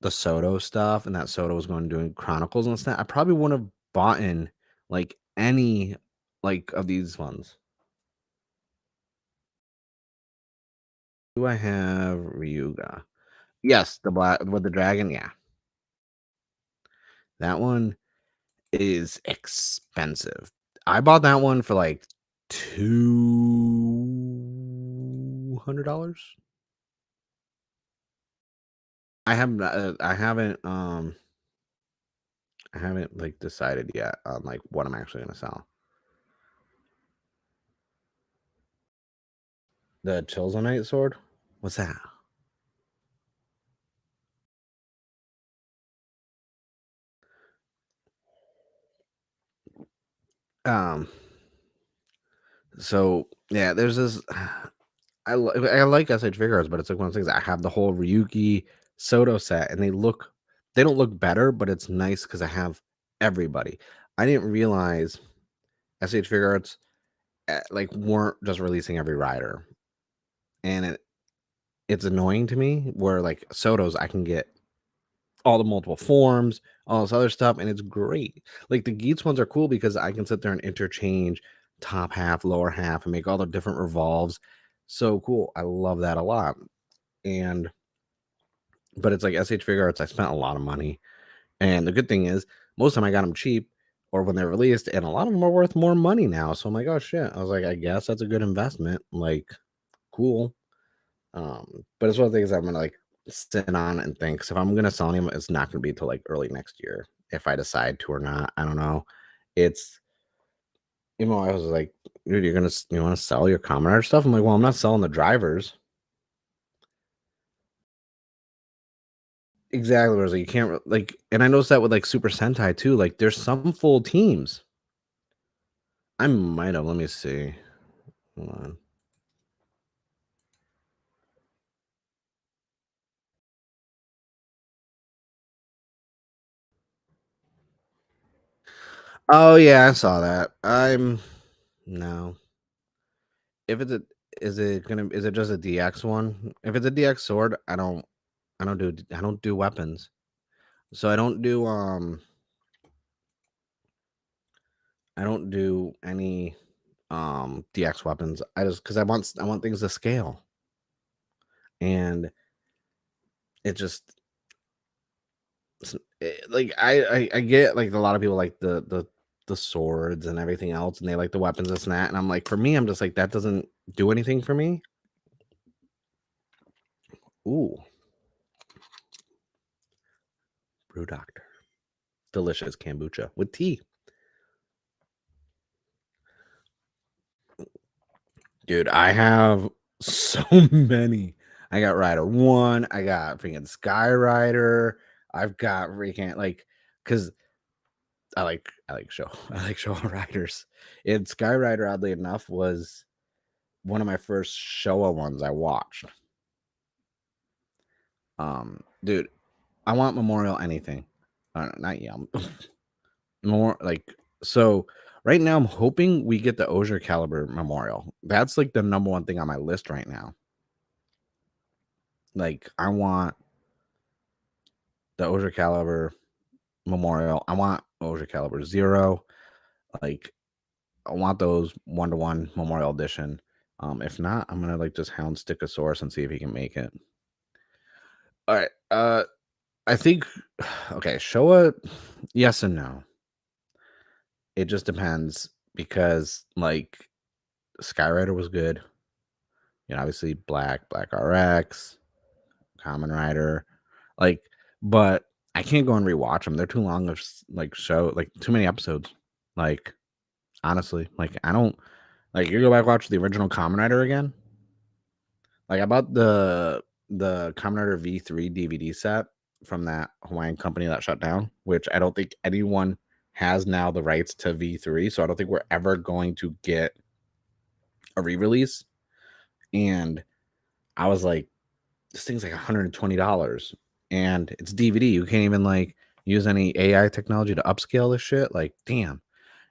the SODO stuff and that SODO was going to doing Chronicles and stuff, I probably wouldn't have bought in like any like of these ones. Do I have Ryuga? Yes, the black with the dragon. Yeah, that one is expensive. I bought that one for like $200. I haven't like decided yet on like what I'm actually gonna sell. The Chilzonite sword? What's that? Um so yeah, there's this I like SH figures, but it's like one of those things. I have the whole Ryuki SODO set, and they don't look better, but it's nice because I have everybody. I didn't realize SH Figure Arts like weren't just releasing every rider, and it's annoying to me where like SODOs I can get all the multiple forms, all this other stuff, and it's great. Like the GEATS ones are cool because I can sit there and interchange top half, lower half, and make all the different revolves. So cool. I love that a lot. And but it's like SH Figure Arts, I spent a lot of money. And the good thing is, most of them I got them cheap or when they're released, and a lot of them are worth more money now. So I'm like, oh shit. I was like, I guess that's a good investment. Like, cool. But it's one of the things I'm gonna like sit on and think. 'Cause if I'm gonna sell them, it's not gonna be till like early next year if I decide to or not. I don't know. It's I was like, dude, you want to sell your Kamen Rider stuff? I'm like, well, I'm not selling the drivers. Exactly. Whereas like, you can't like, and I noticed that with like Super Sentai too. Like, there's some full teams. I might have. Let me see. Hold on. Oh yeah, I saw that. I'm no. If it's a is it just a DX one? If it's a DX sword, I don't do weapons. So I don't do any DX weapons. I just because I want things to scale. And it just like I get like a lot of people like the swords and everything else, and they like the weapons and that, and I'm like, for me, I'm just like that doesn't do anything for me. Ooh, brew doctor, delicious kombucha with tea, dude. I have so many. I got Rider One. I got freaking Sky Rider. I've got freaking like because I like show I like show riders. And Sky Rider, oddly enough, was one of my first Showa ones I watched. Dude, I want Memorial anything. Not Yum. More like so. Right now, I'm hoping we get the Osier Caliber Memorial. That's like the number one thing on my list right now. Like, I want the Osier Caliber Memorial. I want Osier Caliber Zero. Like, I want those 1-to-1 Memorial Edition. If not, I'm gonna like just hound Stickosaurus and see if he can make it. All right. I think okay, Showa, yes and no. It just depends because like Skyrider was good. You know, obviously Black RX, Common Rider, like, but I can't go and rewatch them. They're too long of like show, like too many episodes. Like, honestly, like I don't like you go back watch the original Common Rider again. Like I bought the Kamen Rider V3 DVD set from that Hawaiian company that shut down, which I don't think anyone has now the rights to V3. So I don't think we're ever going to get a re-release. And I was like, this thing's like $120 and it's DVD. You can't even like use any AI technology to upscale this shit. Like, damn.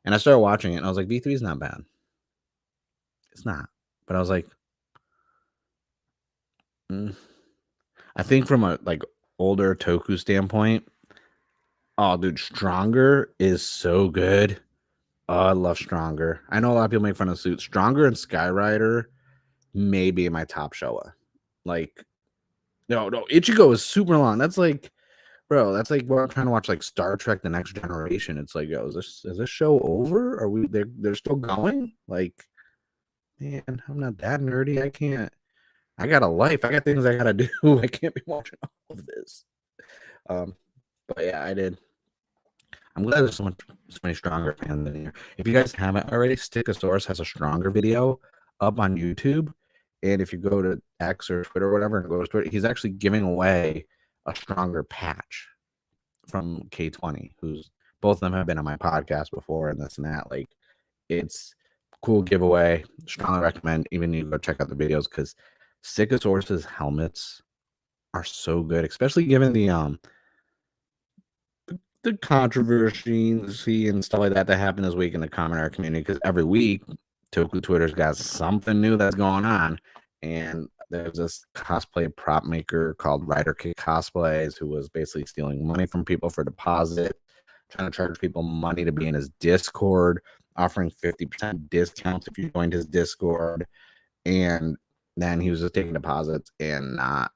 And I started watching it and I was like, V3 is not bad. It's not. But I was like, mm. I think from a like older Toku standpoint, oh, dude, Stronger is so good. Oh, I love Stronger. I know a lot of people make fun of Suit. Stronger and Skyrider may be my top Showa. Like, No, Ichigo is super long. That's like, bro, that's like we're trying to watch like Star Trek: The Next Generation. It's like, yo, is this show over? Are we they're still going? Like, man, I'm not that nerdy. I can't. I got a life. I got things I gotta do. I can't be watching all of this. But yeah, I did. I'm glad there's so many stronger fans in here. If you guys haven't already, Stickosaurus has a stronger video up on YouTube. And if you go to X or Twitter or whatever and go to Twitter, he's actually giving away a stronger patch from K20, who's both of them have been on my podcast before and this and that. Like, it's cool giveaway. Strongly recommend even you go check out the videos because Stickosaurus's helmets are so good, especially given the controversy and stuff like that happened this week in the Common Era community, because every week Toku Twitter's got something new that's going on. And there's this cosplay prop maker called Rider Kick Cosplays who was basically stealing money from people for deposit, trying to charge people money to be in his Discord, offering 50% discounts if you joined his Discord. And then he was just taking deposits and not,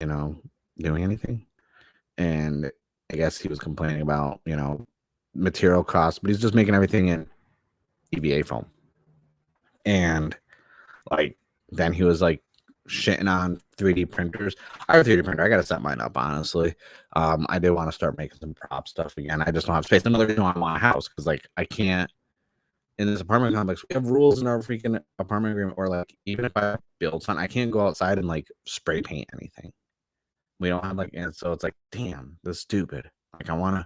doing anything. And I guess he was complaining about, material costs, but he's just making everything in EVA foam. And like, then he was like shitting on 3D printers. I have a 3D printer. I got to set mine up, honestly. I did want to start making some prop stuff again. I just don't have space. Another reason why I want a house, because like I can't, in this apartment complex, we have rules in our freaking apartment agreement where like, even if I build something, I can't go outside and like spray paint anything. We don't have like, and so it's like, damn, this is stupid. Like I want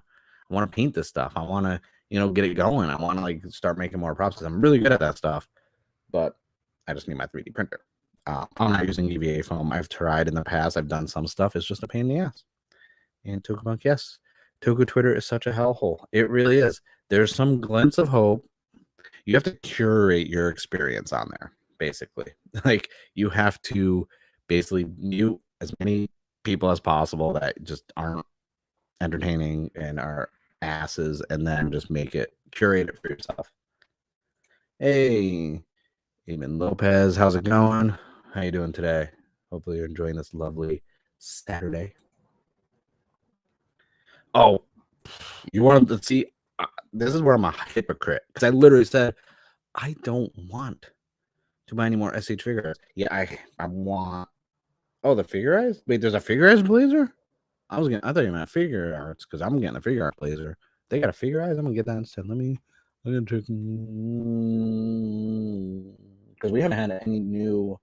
to paint this stuff. I want to, get it going. I want to like start making more props because I'm really good at that stuff, but I just need my 3D printer. I'm not using EVA foam. I've tried in the past. I've done some stuff. It's just a pain in the ass. And Tokubunk, yes, Toku Twitter is such a hellhole. It really is. There's some glints of hope. You have to curate your experience on there, basically. Like you have to basically mute as many people as possible that just aren't entertaining and are asses, and then just curate it for yourself. Hey, Eamon Lopez, how's it going? How you doing today? Hopefully you're enjoying this lovely Saturday. Oh, you want to see? This is where I'm a hypocrite, because I literally said I don't want to buy any more SH figures. Yeah, I want. Oh, the Figure Eyes? Wait, there's a Figure Eyes Blazer? I thought you meant Figure Arts, because I'm getting a Figure Art Blazer. They got a Figure Eyes? I'm gonna get that instead. I'm gonna check, because we haven't had any new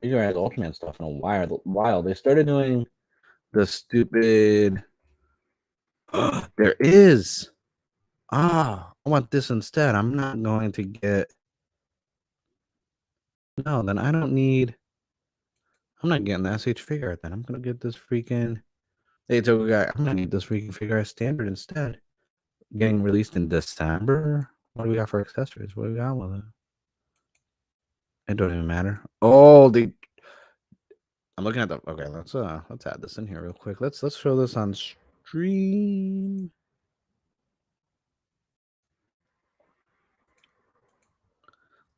Figure Eyes Ultraman stuff in a while. They started doing the stupid. There is. I want this instead. I'm not going to get. No, then I don't need. I'm not getting the SH Figure Art then. I'm gonna get this freaking. Hey, Toku guy, I'm gonna need this freaking Figure Art standard instead. Getting released in December. What do we got for accessories? What do we got with it? It don't even matter. Oh, I'm looking at the. Okay, let's add this in here real quick. Let's show this on stream.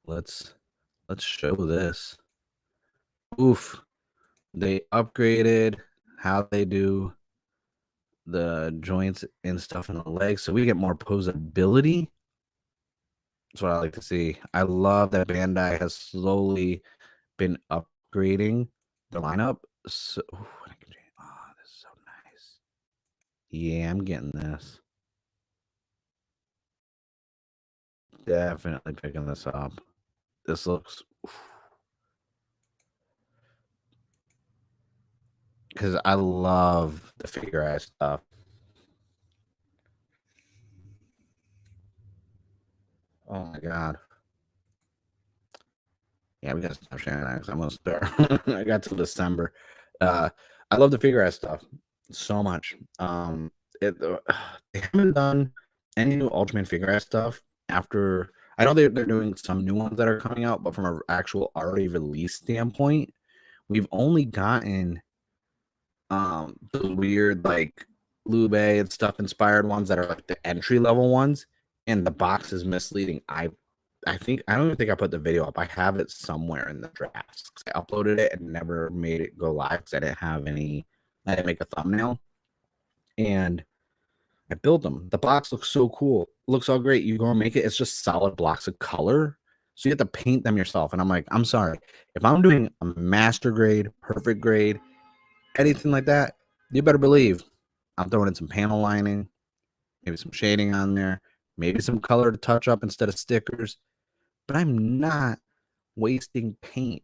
Let's show this. Oof. They upgraded how they do the joints and stuff in the legs, so we get more posability. That's what I like to see. I love that Bandai has slowly been upgrading the lineup. So, this is so nice. Yeah, I'm getting this. Definitely picking this up. This looks. Because I love the Figure Eye stuff. Oh my god. Yeah, we gotta stop sharing that because I'm gonna start. I got till December. I love the Figure Eye stuff so much. They haven't done any new Ultraman Figure Eye stuff after. I know they're doing some new ones that are coming out, but from an actual already released standpoint, we've only gotten the weird like Lube and stuff inspired ones that are like the entry level ones, and the box is misleading. I don't even think I put the video up. I have it somewhere in the drafts. I uploaded it and never made it go live because I didn't make a thumbnail. And I built them. The box looks so cool. It looks all great. You go and make it. It's just solid blocks of color. So you have to paint them yourself. And I'm like, I'm sorry. If I'm doing a master grade, perfect grade, anything like that, you better believe I'm throwing in some panel lining, maybe some shading on there, maybe some color to touch up instead of stickers. But I'm not wasting paint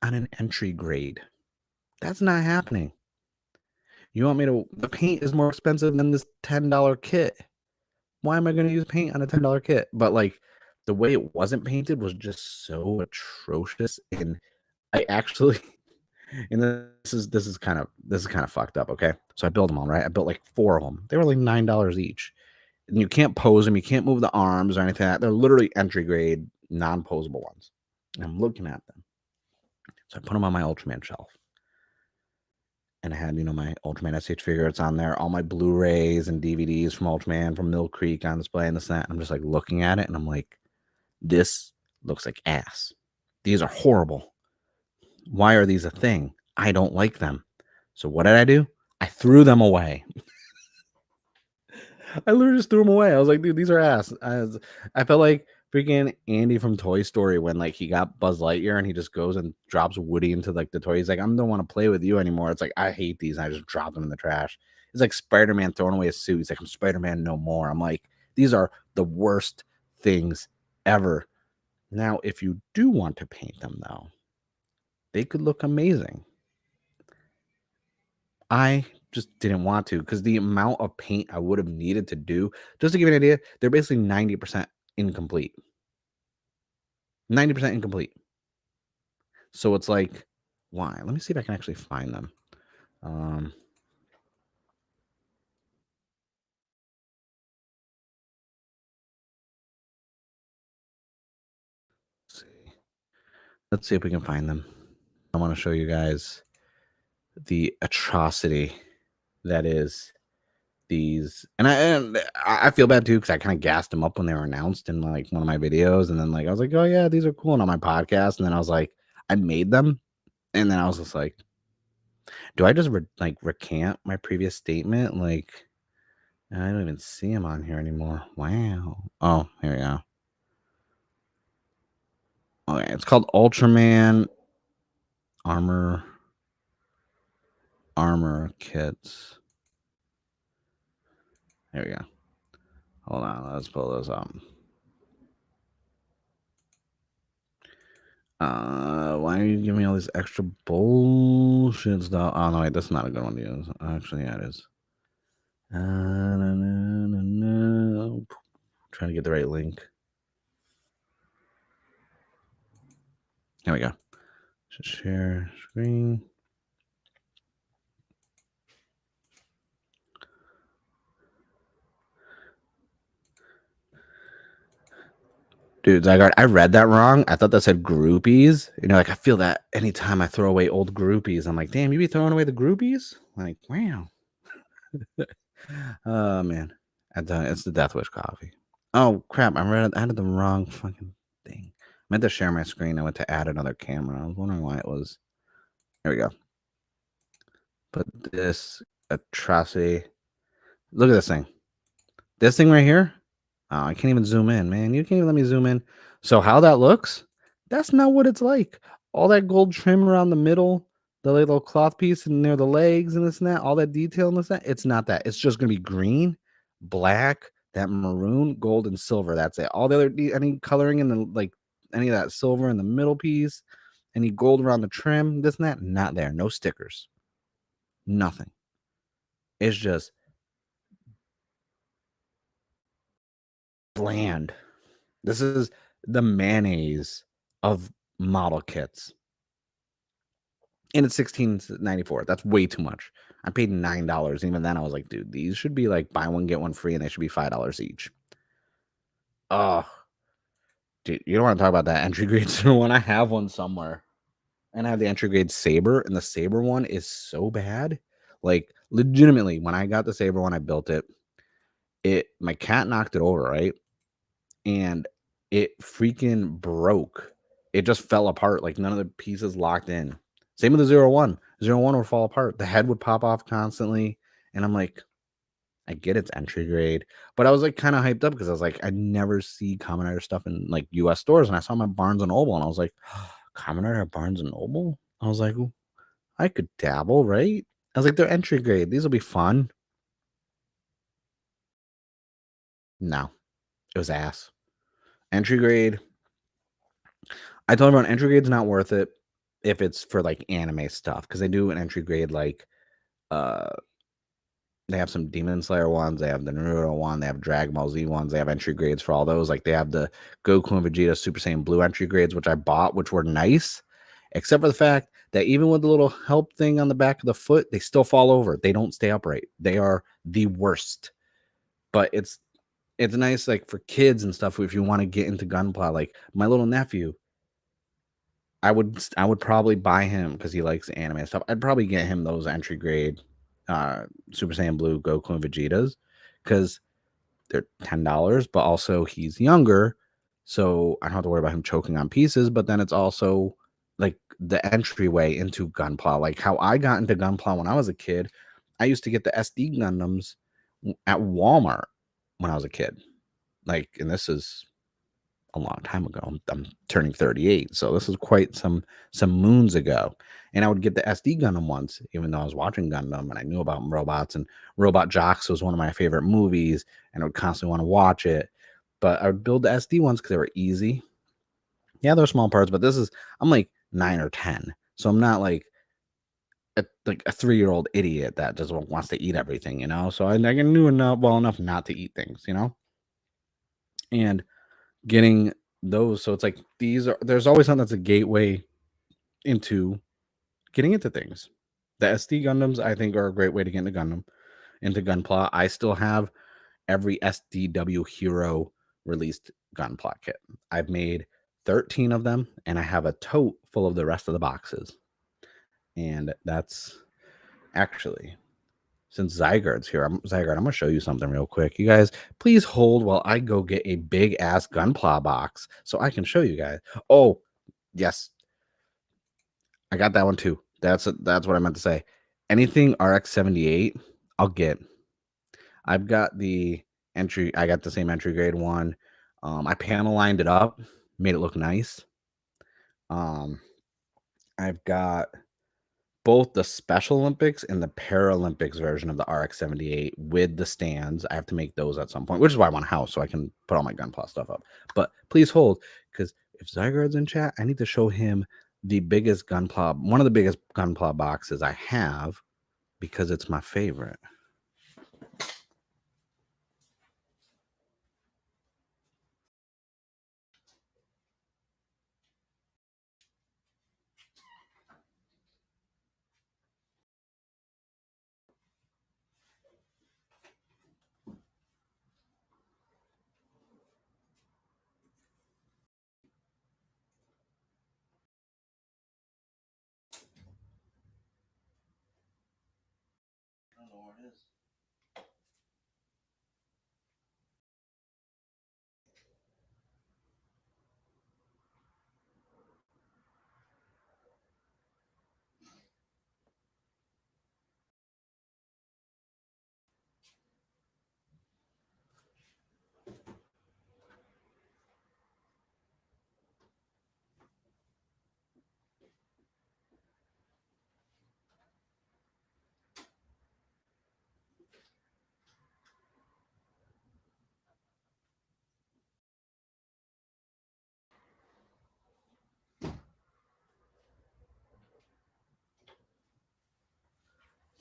on an entry grade. That's not happening. You want me to? The paint is more expensive than this $10 kit. Why am I going to use paint on a $10 kit? But like the way it wasn't painted was just so atrocious. And I actually, and this is kind of fucked up. Okay, so I built them all right. I built like 4 of them. They were like $9 each, and you can't pose them. You can't move the arms or anything like that. They're literally entry grade, non-posable ones. And I'm looking at them, so I put them on my Ultraman shelf. And I had, my Ultraman SH figures on there, all my Blu-rays and DVDs from Ultraman, from Mill Creek on display and this and that. I'm just like looking at it and I'm like, this looks like ass. These are horrible. Why are these a thing? I don't like them. So what did I do? I threw them away. I literally just threw them away. I was like, dude, these are ass. I felt like freaking Andy from Toy Story when like he got Buzz Lightyear and he just goes and drops Woody into like the toy. He's like, I don't want to play with you anymore. It's like, I hate these. And I just drop them in the trash. It's like Spider-Man throwing away his suit. He's like, I'm Spider-Man no more. I'm like, these are the worst things ever. Now, if you do want to paint them though, they could look amazing. I just didn't want to because the amount of paint I would have needed to do, just to give you an idea, they're basically 90% incomplete. 90% incomplete. So it's like, why? Let me see if I can actually find them. Let's see if we can find them. I want to show you guys the atrocity that is these. And I feel bad too because I kind of gassed them up when they were announced in like one of my videos. And then like I was like, oh yeah, these are cool. And on my podcast. And then I was like, I made them. And then I was just like, do I just recant my previous statement? Like, I don't even see him on here anymore. Wow. Oh, here we go. Okay, it's called Ultraman Armor Kits. There we go. Hold on, let's pull this up. Why are you giving me all this extra bullshit stuff? Oh no, wait, that's not a good one to use. Actually, yeah, it is. Trying to get the right link. Here we go. Share screen. Dude, Zygarde, I read that wrong. I thought that said groupies. Like I feel that anytime I throw away old groupies, I'm like, damn, you be throwing away the groupies? Like, wow. Oh man, it's the Death Wish coffee. Oh crap! I added the wrong fucking thing. I meant to share my screen. I went to add another camera. I was wondering why it was. Here we go. But this atrocity. Look at this thing. This thing right here. Oh, I can't even zoom in, man. You can't even let me zoom in. So how that looks? That's not what it's like. All that gold trim around the middle, the little cloth piece and near the legs and this and that, all that detail and this and that. It's not that. It's just gonna be green, black, that maroon, gold, and silver. That's it. All the other any coloring in the any of that silver in the middle piece, any gold around the trim, this and that, not there. No stickers. Nothing. It's just bland. This is the mayonnaise of model kits. And it's $16.94. That's way too much. I paid $9. Even then, I was like, dude, these should be like buy one, get one free, and they should be $5 each. Oh, dude, you don't want to talk about that entry grade one. I have one somewhere. And I have the entry grade Saber, and the Saber one is so bad. Like, legitimately, when I got the Saber one, I built it. My cat knocked it over, right? And it freaking broke. It just fell apart. Like none of the pieces locked in. Same with the 01. 01 would fall apart. The head would pop off constantly. And I'm like, I get it's entry grade, but I was like kind of hyped up because I was like, I never see Kamen Rider stuff in like US stores. And I saw my Barnes and Noble and I was like, Kamen Rider at Barnes and Noble? I was like, "Ooh, I could dabble, right?" I was like, they're entry grade. These will be fun. No, it was ass. Entry grade. I told everyone entry grade's not worth it if it's for like anime stuff because they do an entry grade like uh they have some Demon Slayer ones, they have the Naruto one, they have Dragon Ball Z ones, they have entry grades for all those. Like they have the Goku and Vegeta Super Saiyan Blue entry grades, which I bought, which were nice, except for the fact that even with the little help thing on the back of the foot, they still fall over. They don't stay upright. They are the worst. But it's nice like for kids and stuff if you want to get into Gunpla. Like my little nephew, I would probably buy him because he likes anime and stuff. I'd probably get him those entry grade Super Saiyan Blue Goku and Vegetas because they're $10, but also he's younger, so I don't have to worry about him choking on pieces. But then it's also like the entryway into Gunpla. Like how I got into Gunpla when I was a kid, I used to get the SD Gundams at Walmart when I was a kid. Like, and this is a long time ago. I'm turning 38, so this is quite some moons ago. And I would get the SD Gundam ones, even though I was watching Gundam and I knew about robots. And Robot Jocks was one of my favorite movies, and I would constantly want to watch it. But I would build the SD ones because they were easy. Yeah, they're small parts, but I'm like 9 or 10, so I'm not like a 3-year-old idiot that just wants to eat everything, you know. So I knew enough not to eat things, you know. And getting those, so it's like there's always something that's a gateway into getting into things. The SD Gundams I think are a great way to get into Gunpla. I still have every SDW hero released Gunpla kit. I've made 13 of them and I have a tote full of the rest of the boxes. And that's actually, since Zygarde's here, Zygarde, I'm gonna show you something real quick. You guys, please hold while I go get a big ass Gunpla box so I can show you guys. Oh, yes, I got that one too. That's what I meant to say. Anything RX-78, I'll get. I've got the entry. I got the same entry grade one. I panel lined it up, made it look nice. Um, I've got both the Special Olympics and the Paralympics version of the RX-78 with the stands. I have to make those at some point, which is why I want a house so I can put all my Gunpla stuff up. But please hold, because if Zygarde's in chat, I need to show him one of the biggest Gunpla boxes I have because it's my favorite. I don't know where it is.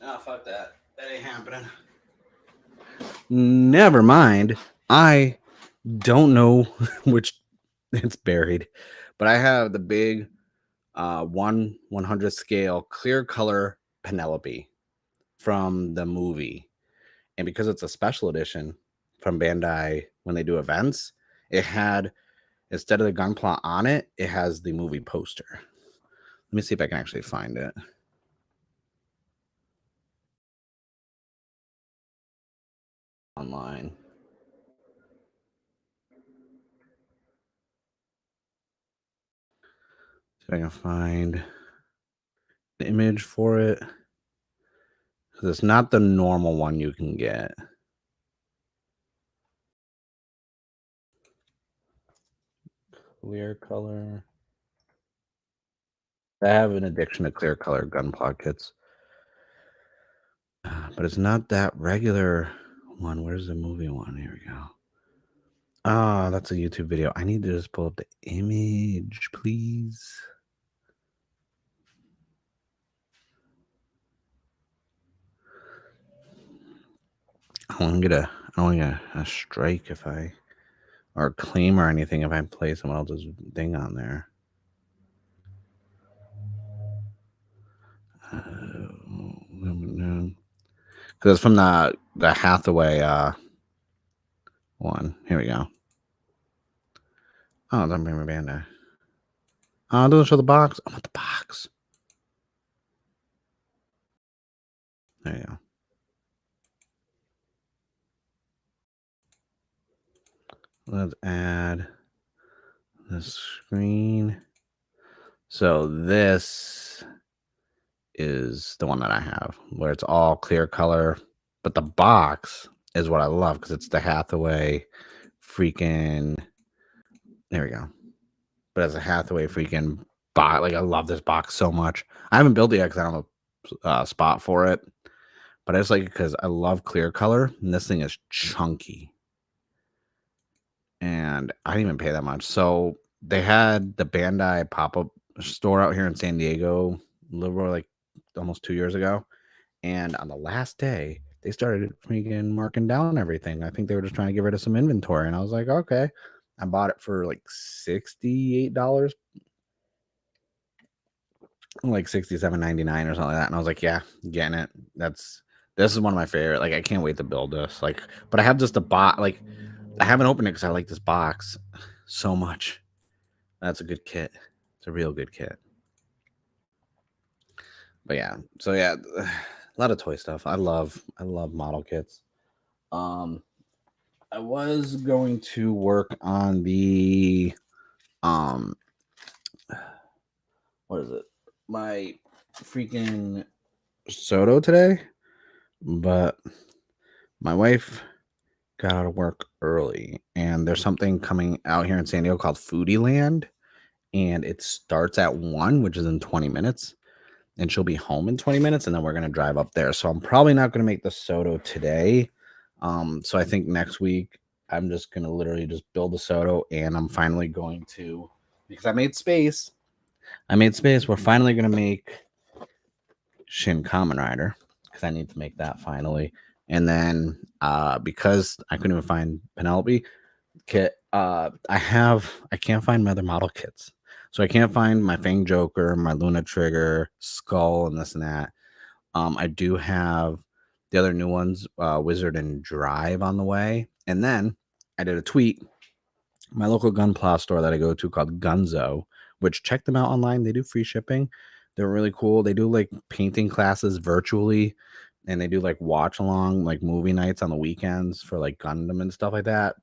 Oh, fuck that. That ain't happening. Never mind. I don't know which it's buried, but I have the big 1/100 scale clear color Penelope from the movie. And because it's a special edition from Bandai when they do events, it had, instead of the Gunpla on it, it has the movie poster. Let me see if I can actually find it online. if I can find the image for it. Because it's not the normal one you can get. Clear color. I have an addiction to clear color gunpla kits. But it's not that regular one. Where's the movie one? Here we go. Ah, that's a YouTube video. I need to just pull up the image, please. I don't want to get a strike if I, or a claim or anything if I play someone else's thing on there. Because it's from the Hathaway one. Here we go. Oh, it doesn't bring my Bandai. Oh, it doesn't show the box. I want the box. There you go. Let's add the screen. So this is the one that I have, where it's all clear color, but the box is what I love because it's the Hathaway freaking. There we go. But as a Hathaway freaking box, like I love this box so much. I haven't built it yet because I don't have a spot for it, but I just like it because I love clear color, and this thing is chunky. And I didn't even pay that much. So they had the Bandai pop-up store out here in San Diego, a little more like almost 2 years ago. And on the last day, they started freaking marking down everything. I think they were just trying to get rid of some inventory. And I was like, okay. I bought it for like $68, like $67.99 or something like that. And I was like, yeah, getting it. This is one of my favorite. Like, I can't wait to build this. Like, but I have just a box. Like, I haven't opened it because I like this box so much. That's a good kit. It's a real good kit. But yeah, so yeah, a lot of toy stuff. I love model kits. I was going to work on the what is it? My freaking SODO today, but my wife got out of work early, and there's something coming out here in San Diego called Foodie Land, and it starts at 1, which is in 20 minutes. And she'll be home in 20 minutes, and then we're going to drive up there. So I'm probably not going to make the SODO today. So I think next week I'm just going to literally just build the SODO, and I'm finally going to, because I made space. We're finally going to make Shin Kamen Rider because I need to make that finally. And then because I couldn't even find Penelope kit, I can't find my other model kits. So I can't find my Fang Joker, my Luna Trigger, Skull, and this and that. I do have the other new ones, Wizard and Drive, on the way. And then I did a tweet. My local gunpla store that I go to called Gunzo, which check them out online. They do free shipping. They're really cool. They do like painting classes virtually, and they do like watch along, like movie nights on the weekends for like Gundam and stuff like that.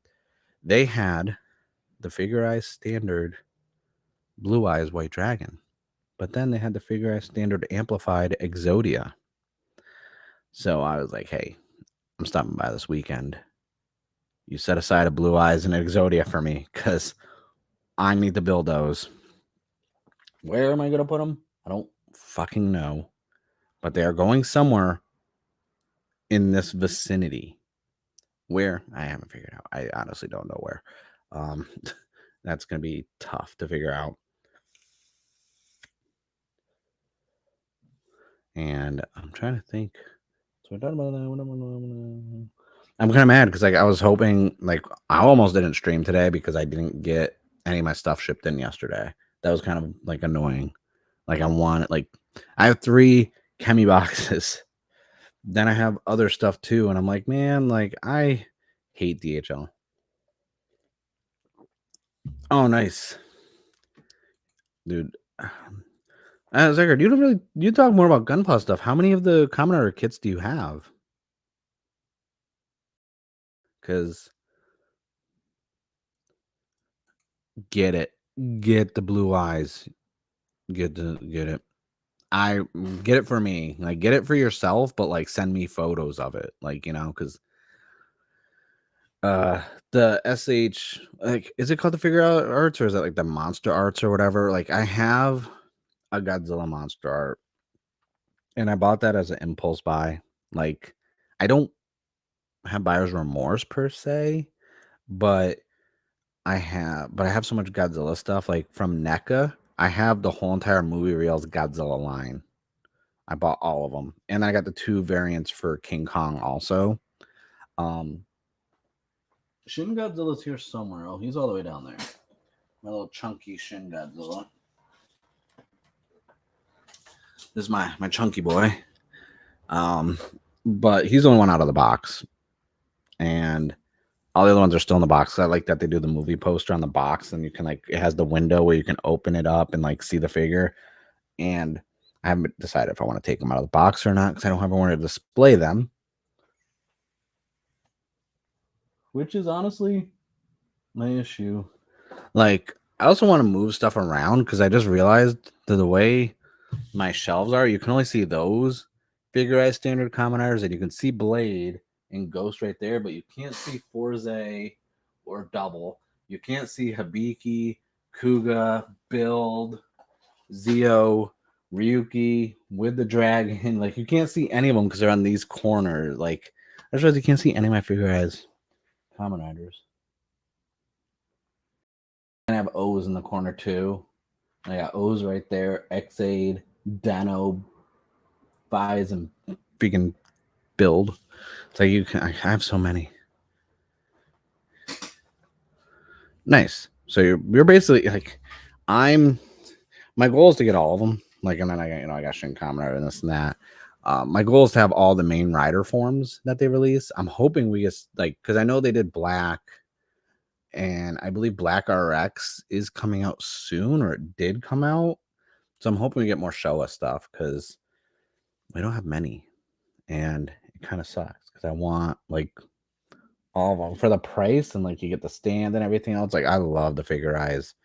They had the Figure Eye Standard Blue Eyes White Dragon, but then they had the Figure Eye Standard Amplified Exodia. So I was like, hey, I'm stopping by this weekend. You set aside a Blue Eyes and an Exodia for me because I need to build those. Where am I going to put them? I don't fucking know. But they are going somewhere in this vicinity. Where? I haven't figured out. I honestly don't know where. That's going to be tough to figure out. And I'm trying to think. So we're talking about that. I'm kind of mad because like I was hoping, like I almost didn't stream today because I didn't get any of my stuff shipped in yesterday. That was kind of like annoying. Like I have 3 Chemi boxes. Then I have other stuff too, and I'm like, man, like I hate DHL. Oh, nice, dude. Zachary, you talk more about Gunpla stuff. How many of the Kamen Rider kits do you have? Because get the Blue Eyes. Get it. I get it for me. Like, get it for yourself, but like send me photos of it. Like, because the SH, like, is it called the figure out arts, or is it like the monster arts or whatever? Like, I have a Godzilla monster art, and I bought that as an impulse buy. Like, I don't have buyer's remorse per se, but I have so much Godzilla stuff, like from NECA. I have the whole entire movie reels Godzilla line. I bought all of them, and I got the 2 variants for King Kong also. Shin Godzilla's here somewhere. Oh, he's all the way down there. My little chunky Shin Godzilla. This is my chunky boy. But he's the only one out of the box, and all the other ones are still in the box. I like that they do the movie poster on the box, and you can, like, it has the window where you can open it up and like see the figure. And I haven't decided if I want to take them out of the box or not, because I don't ever want to display them, which is honestly my issue. Like, I also want to move stuff around, because I just realized that the way my shelves are, you can only see those figurized standard commoners, and you can see Blade and Ghost right there, but you can't see Forze or Double. You can't see Hibiki, Kuga, Build, Zeo, Ryuki with the dragon. Like, you can't see any of them because they're on these corners. Like, I just realized you can't see any of my figurized Kamen Riders. And I have O's in the corner too. I got O's right there, Xaid, Dano, Fies, and freaking Build. It's like, I have so many. Nice. So you're basically like, my goal is to get all of them. Like, and then I got Shin Kamen Rider and this and that. My goal is to have all the main rider forms that they release. I'm hoping we get, like, because I know they did Black, and I believe Black RX is coming out soon, or it did come out. So I'm hoping we get more Showa stuff, because we don't have many, and it kind of sucks, because I want, like, all of them for the price, and like you get the stand and everything else. Like, I love the figure eyes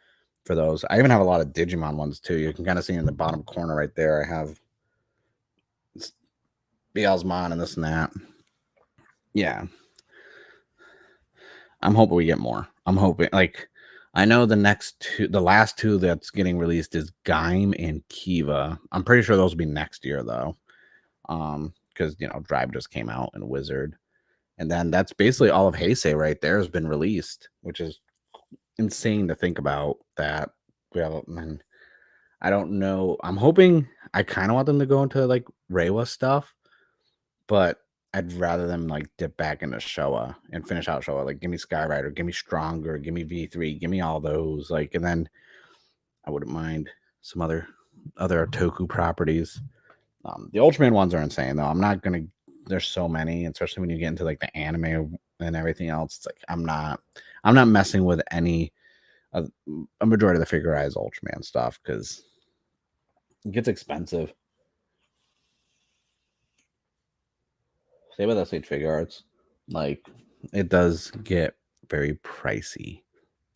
for those. I even have a lot of Digimon ones too. You can kind of see in the bottom corner right there. I have Beelzemon and this and that. Yeah, I'm hoping we get more. I'm hoping, like, I know the last 2 that's getting released is Gaim and Kiva. I'm pretty sure those will be next year though, because Drive just came out and Wizard, and then that's basically all of Heisei right there has been released, which is insane to think about. That we have, and I don't know. I'm hoping, I kind of want them to go into like Reiwa stuff, but I'd rather them like dip back into Showa and finish out Showa. Like, give me Skyrider, give me Stronger, give me V3, give me all those. Like, and then I wouldn't mind some other Toku properties. The Ultraman ones are insane though. I'm not gonna. There's so many, especially when you get into like the anime and everything else. It's like I'm not messing with any a majority of the figurized Ultraman stuff, because it gets expensive. Same with SH Figure Arts. Like, it does get very pricey,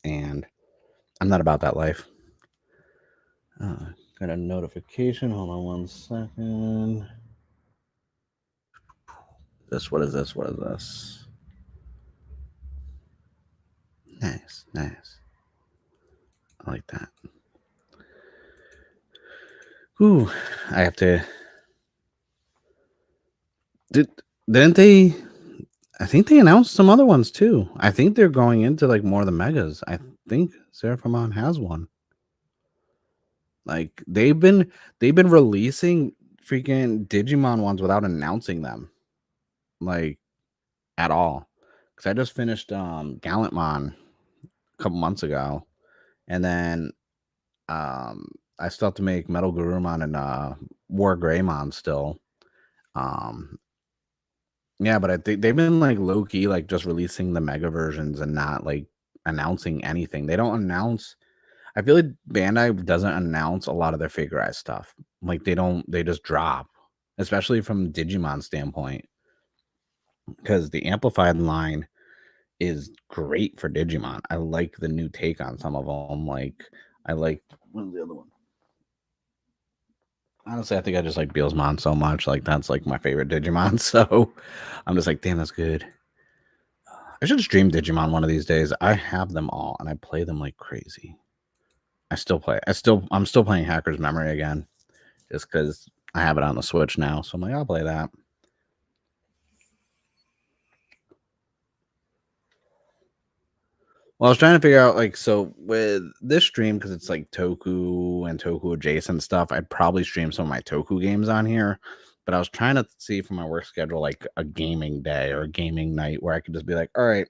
and I'm not about that life. Got a notification. Hold on 1 second. What is this? What is this? Nice, nice. I like that. Ooh, I have to. Didn't they? I think they announced some other ones too. I think they're going into like more of the megas. I think Seraphimon has one. Like, they've been releasing freaking Digimon ones without announcing them, like, at all. Because I just finished Gallantmon a couple months ago, and then I still have to make Metal Garurumon and War Greymon still. Yeah, but I think they've been like low key, like just releasing the mega versions and not like announcing anything. They don't announce. I feel like Bandai doesn't announce a lot of their figurized stuff. Like, they just drop, especially from Digimon standpoint, because the amplified line is great for Digimon. I like the new take on some of them. Like, I like, what was the other one? Honestly, I think I just like Beelzemon so much. Like that's like my favorite Digimon. So I'm just like, damn, that's good. I should stream Digimon one of these days. I have them all and I play them like crazy. I still play. I'm still playing Hacker's Memory again, just because I have it on the Switch now. So I'm like, I'll play that. Well, I was trying to figure out like so with this stream because it's like Toku and Toku adjacent stuff. I'd probably stream some of my Toku games on here, but I was trying to see for my work schedule like a gaming day or a gaming night where I could just be like, all right,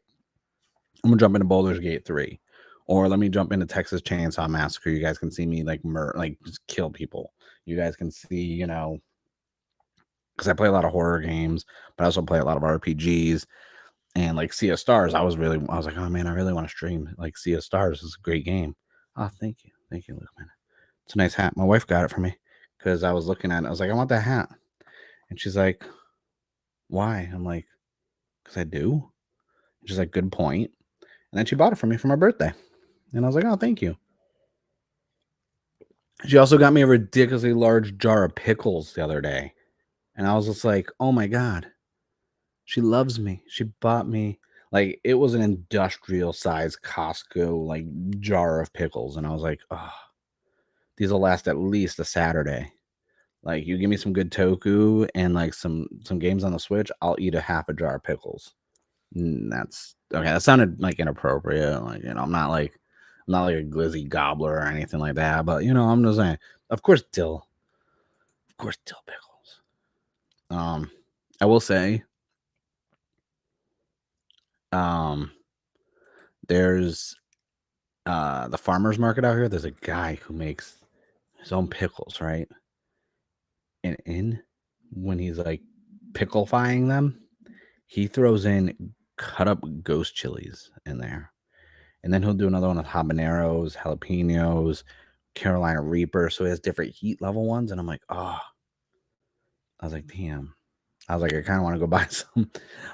I'm gonna jump into Baldur's Gate 3, or let me jump into Texas Chainsaw Massacre. You guys can see me like like just kill people. You guys can see, you know, because I play a lot of horror games, but I also play a lot of RPGs. And like Sea of Stars, I was like, oh man, I really want to stream like Sea of Stars. It's a great game. Oh, thank you, Luke. Man, it's a nice hat. My wife got it for me because I was looking at it. I was like, I want that hat, and she's like, why? I'm like, because I do. She's like, good point. And then she bought it for me for my birthday, and I was like, oh, thank you. She also got me a ridiculously large jar of pickles the other day, and I was just like, oh my god, she loves me. She bought me like it was an industrial size Costco like jar of pickles, and I was like, oh, these will last at least a Saturday. Like you give me some good toku and like some games on the Switch, I'll eat a half a jar of pickles. That's okay. That sounded like inappropriate. Like I'm not like a glizzy gobbler or anything like that. But you know, I'm just saying. Of course, dill pickles. I will say, um, there's the farmers market out here. There's a guy who makes his own pickles, right? And in when he's like picklefying them, he throws in cut up ghost chilies in there. And then he'll do another one with habaneros, jalapenos, Carolina Reaper. So he has different heat level ones. And I'm like, oh, I was like, damn. I was like, I kind of want to go buy some.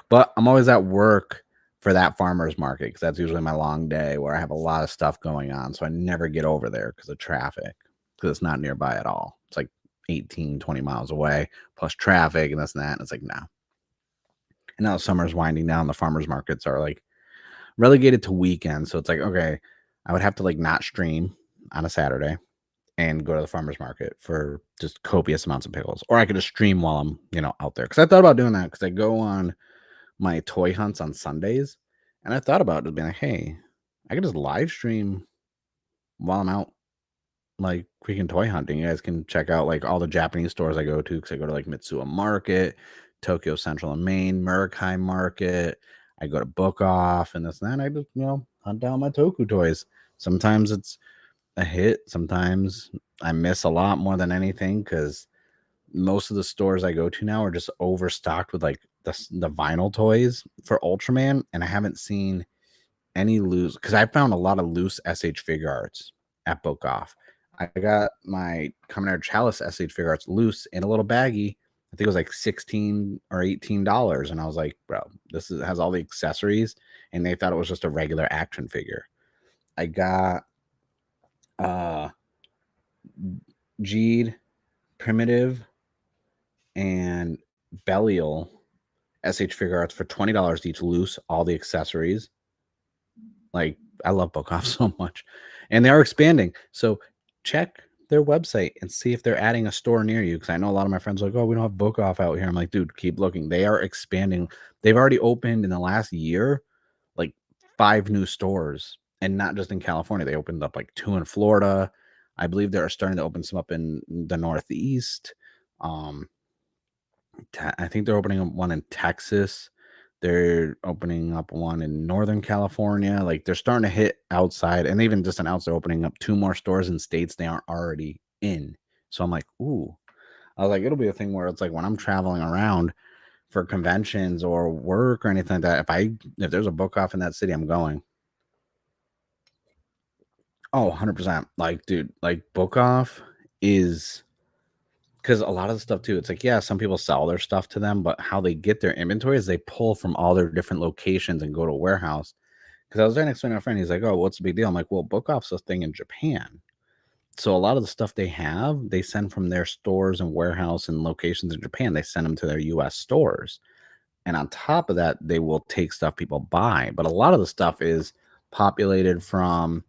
But I'm always at work for that farmer's market because that's usually my long day where I have a lot of stuff going on. So I never get over there because of traffic because it's not nearby at all. It's like 18, 20 miles away plus traffic and this and that. And it's like, no. And now summer's winding down. The farmer's markets are like relegated to weekends. So it's like, okay, I would have to like not stream on a Saturday and go to the farmer's market for just copious amounts of pickles. Or I could just stream while I'm, you know, out there. Because I thought about doing that because I go on my toy hunts on Sundays. And I thought about it being like, hey, I could just live stream while I'm out like freaking toy hunting. You guys can check out like all the Japanese stores I go to because I go to like Mitsuya Market, Tokyo Central and Main, Murakami Market. I go to Book Off and this and that. I just, you know, hunt down my Toku toys. Sometimes it's a hit. Sometimes I miss a lot more than anything because most of the stores I go to now are just overstocked with like the vinyl toys for Ultraman, and I haven't seen any loose because I found a lot of loose SH figure arts at Book Off. I got my Kamen Rider Chalice SH figure arts loose in a little baggie. I think it was like $16 or $18, and I was like, bro, has all the accessories, and they thought it was just a regular action figure. I got uh Jeed, Primitive, and Belial SH figure arts for $20 each loose, all the accessories. Like, I love Book Off so much. And they are expanding. So check their website and see if they're adding a store near you. Because I know a lot of my friends are like, oh, we don't have Book Off out here. I'm like, dude, keep looking. They are expanding. They've already opened in the last year like 5 new stores. And not just in California. They opened up like 2 in Florida. I believe they're starting to open some up in the Northeast. I think they're opening up one in Texas. They're opening up one in Northern California. Like they're starting to hit outside, and even just announced they're opening up 2 more stores in states they aren't already in. So I'm like, ooh. I was like, it'll be a thing where it's like when I'm traveling around for conventions or work or anything like that, if there's a Book Off in that city, I'm going. Oh, 100%. Like, dude, like Book Off is because a lot of the stuff too, it's like, yeah, some people sell their stuff to them, but how they get their inventory is they pull from all their different locations and go to a warehouse. Because I was trying to explain to a friend, he's like, oh, what's the big deal? I'm like, well, Book Off's a thing in Japan. So a lot of the stuff they have, they send from their stores and warehouse and locations in Japan. They send them to their US stores. And on top of that, they will take stuff people buy. But a lot of the stuff is populated from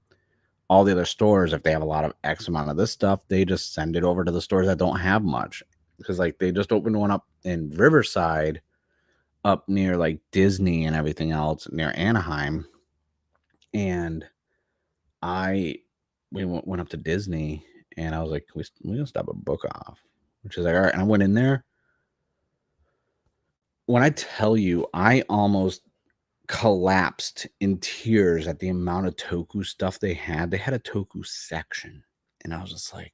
all the other stores. If they have a lot of X amount of this stuff, they just send it over to the stores that don't have much. Because like they just opened one up in Riverside, up near like Disney and everything else, near Anaheim. And we went up to Disney, and I was like, we gonna stop a book off, which is like, all right. And I went in there. When I tell you, I almost collapsed in tears at the amount of toku stuff they had. They had a toku section, and I was just like,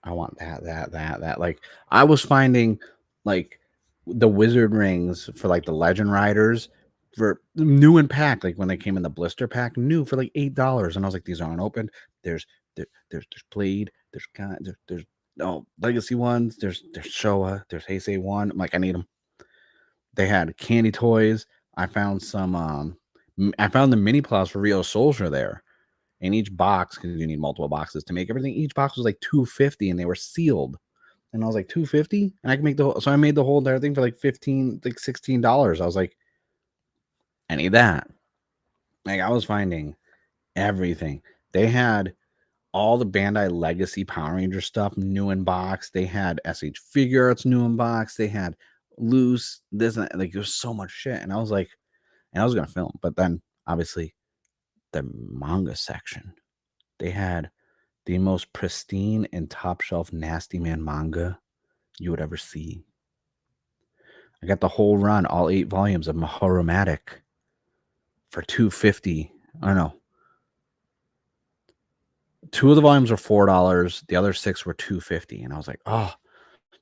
I want that. Like, I was finding like the wizard rings for like the legend riders for new and packed, like when they came in the blister pack, new for like $8. And I was like, these are unopened. There's Blade, there's no legacy ones, there's Showa, there's Heisei one. I'm like, I need them. They had candy toys. I found some I found the miniplas for Rio Soldier there. In each box, because you need multiple boxes to make everything. Each box was like $250, and they were sealed. And I was like, $250, and I can make the whole. So I made the whole entire thing for like $16. I was like, I need that. Like, I was finding everything. They had all the Bandai Legacy Power Ranger stuff new in box. They had SH Figure Arts new in box. They had loose this and that. Like, there's so much shit, and I was like, and I was gonna film, but then obviously the manga section, they had the most pristine and top shelf Nasty Man manga you would ever see. I got the whole run, all 8 volumes of Mahoromatic for $250. I don't know. 2 of the volumes were $4. The other 6 were $250. And I was like, oh,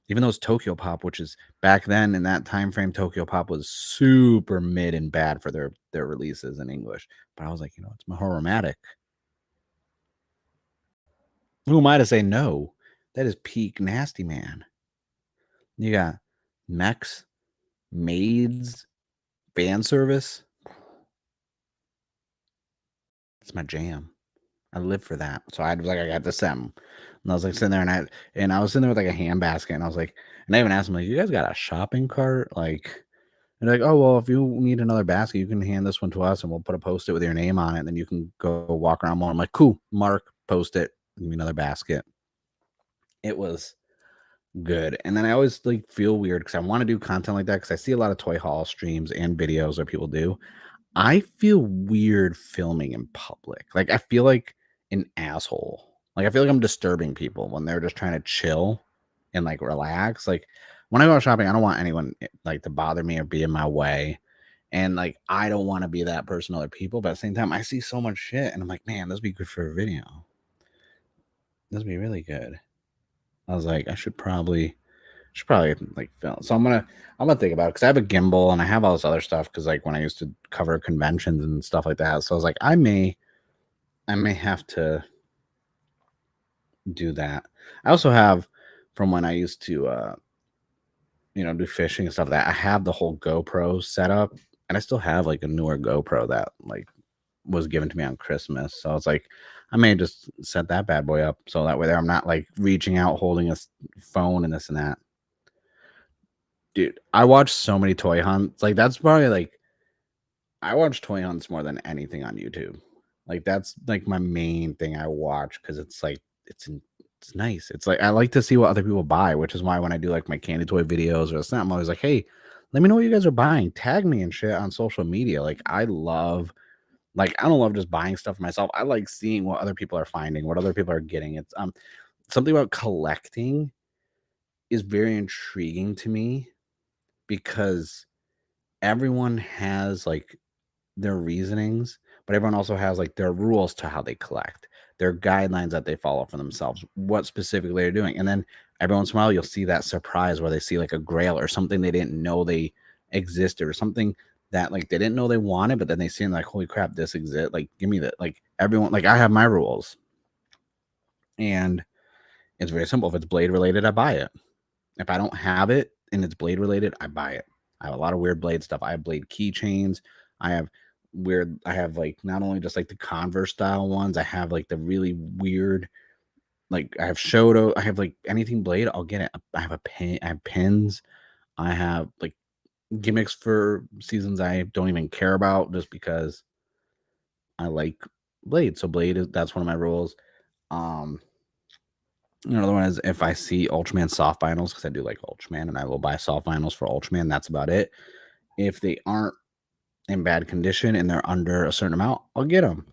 even though it's Tokyo Pop, which is back then in that time frame, Tokyo Pop was super mid and bad for their releases in English. But I was like, it's Mahoromatic. Who am I to say no? That is peak Nasty Man. You got mechs, maids, fan service. It's my jam. I live for that. So I was like, I got this set. And I was like sitting there, and I was sitting there with like a handbasket, and I was like, and I even asked them, like, you guys got a shopping cart? Like, and they're like, oh, well, if you need another basket, you can hand this one to us, and we'll put a post-it with your name on it, and then you can go walk around more. I'm like, cool, mark, post it, give me another basket. It was good. And then I always like feel weird because I want to do content like that because I see a lot of toy haul streams and videos that people do. I feel weird filming in public. Like, I feel like an asshole. Like, I feel like I'm disturbing people when they're just trying to chill and like relax. Like, when I go shopping, I don't want anyone like to bother me or be in my way. And like, I don't want to be that person to other people. But at the same time, I see so much shit, and I'm like, man, this would be good for a video. This would be really good. I was like, I should probably like film. So I'm gonna think about it because I have a gimbal and I have all this other stuff because like when I used to cover conventions and stuff like that. So I was like, I may have to do that. I also have from when I used to do fishing and stuff like that. I have the whole GoPro set up, and I still have like a newer GoPro that like was given to me on Christmas. So it's like I may just set that bad boy up so that way there I'm not like reaching out holding a phone and this and that. Dude, I watch so many toy hunts. Like, that's probably like I watch toy hunts more than anything on YouTube. Like, that's like my main thing I watch because it's like it's nice. It's like I like to see what other people buy, which is why when I do like my candy toy videos or something, I'm always like, hey, let me know what you guys are buying. Tag me and shit on social media. Like, I don't love just buying stuff for myself. I like seeing what other people are finding, what other people are getting. It's something about collecting is very intriguing to me because everyone has like their reasonings, but everyone also has like their rules to how they collect, their guidelines that they follow for themselves, what specifically they're doing. And then every once in a while, you'll see that surprise where they see like a grail or something they didn't know they existed, or something that like they didn't know they wanted, but then they see like, holy crap, this exists. Like, give me that. Like, everyone, like, I have my rules, and it's very simple. If it's blade related, I buy it. If I don't have it and it's blade related, I buy it. I have a lot of weird blade stuff. I have blade keychains. I have like not only just like the Converse style ones, I have like the really weird like I have SODO, I have like anything Blade, I'll get it. I have a pin, I have pins, I have like gimmicks for seasons I don't even care about just because I like Blade. So Blade is that's one of my rules. Another one is if I see Ultraman soft vinyls, because I do like Ultraman, and I will buy soft vinyls for Ultraman. That's about it. If they aren't in bad condition and they're under a certain amount, I'll get them.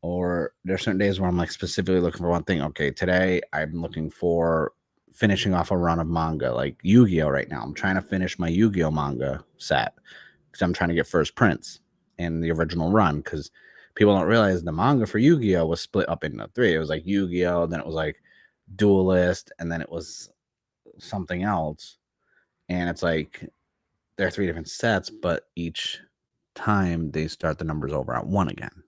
Or there's certain days where I'm like specifically looking for one thing. Okay, today I'm looking for finishing off a run of manga, like Yu-Gi-Oh! Right now. I'm trying to finish my Yu-Gi-Oh! Manga set because I'm trying to get first prints in the original run, because people don't realize the manga for Yu-Gi-Oh! Was split up into three. It was like Yu-Gi-Oh! Then it was like Duelist, and then it was something else. And it's like there are three different sets, but each time they start the numbers over at one again.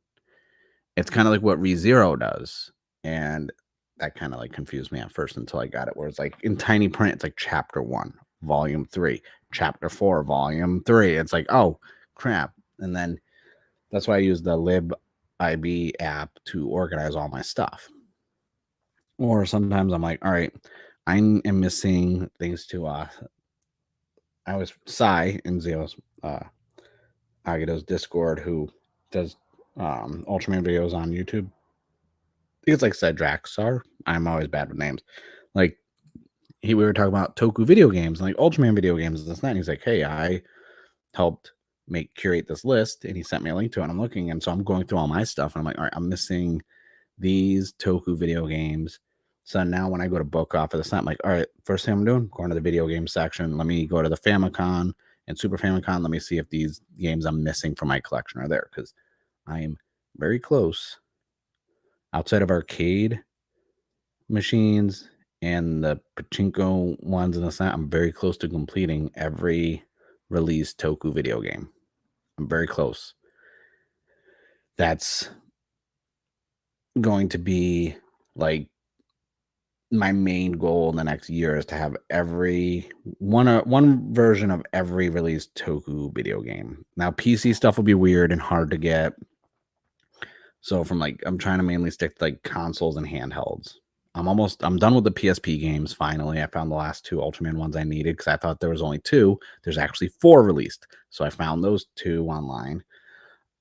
It's kind of like what ReZero does. And that kind of like confused me at first until I got it, where it's like in tiny print, it's like chapter 1, volume 3, chapter 4, volume 3. It's like, oh crap. And then that's why I use the libIB app to organize all my stuff. Or sometimes I'm like, all right, I am missing things to I was Sai in Zeo's Agato's Discord, who does Ultraman videos on YouTube. I think it's like Cedraxar. I'm always bad with names. Like we were talking about Toku video games, like Ultraman video games and this and that. And he's like, hey, I helped curate this list, and he sent me a link to it. And I'm looking, and so I'm going through all my stuff, and I'm like, all right, I'm missing these Toku video games. So now when I go to book off of this, I'm like, all right, first thing I'm doing, going to the video game section. Let me go to the Famicom and Super Famicom. Let me see if these games I'm missing from my collection are there, because I am very close. Outside of arcade machines and the pachinko ones and this, I'm very close to completing every released Toku video game. I'm very close. That's going to be like my main goal in the next year, is to have every one version of every released Toku video game. Now PC stuff will be weird and hard to get. So I'm trying to mainly stick to like consoles and handhelds. I'm done with the PSP games. Finally, I found the last 2 Ultraman ones I needed, because I thought there was only 2. There's actually 4 released. So I found those 2 online.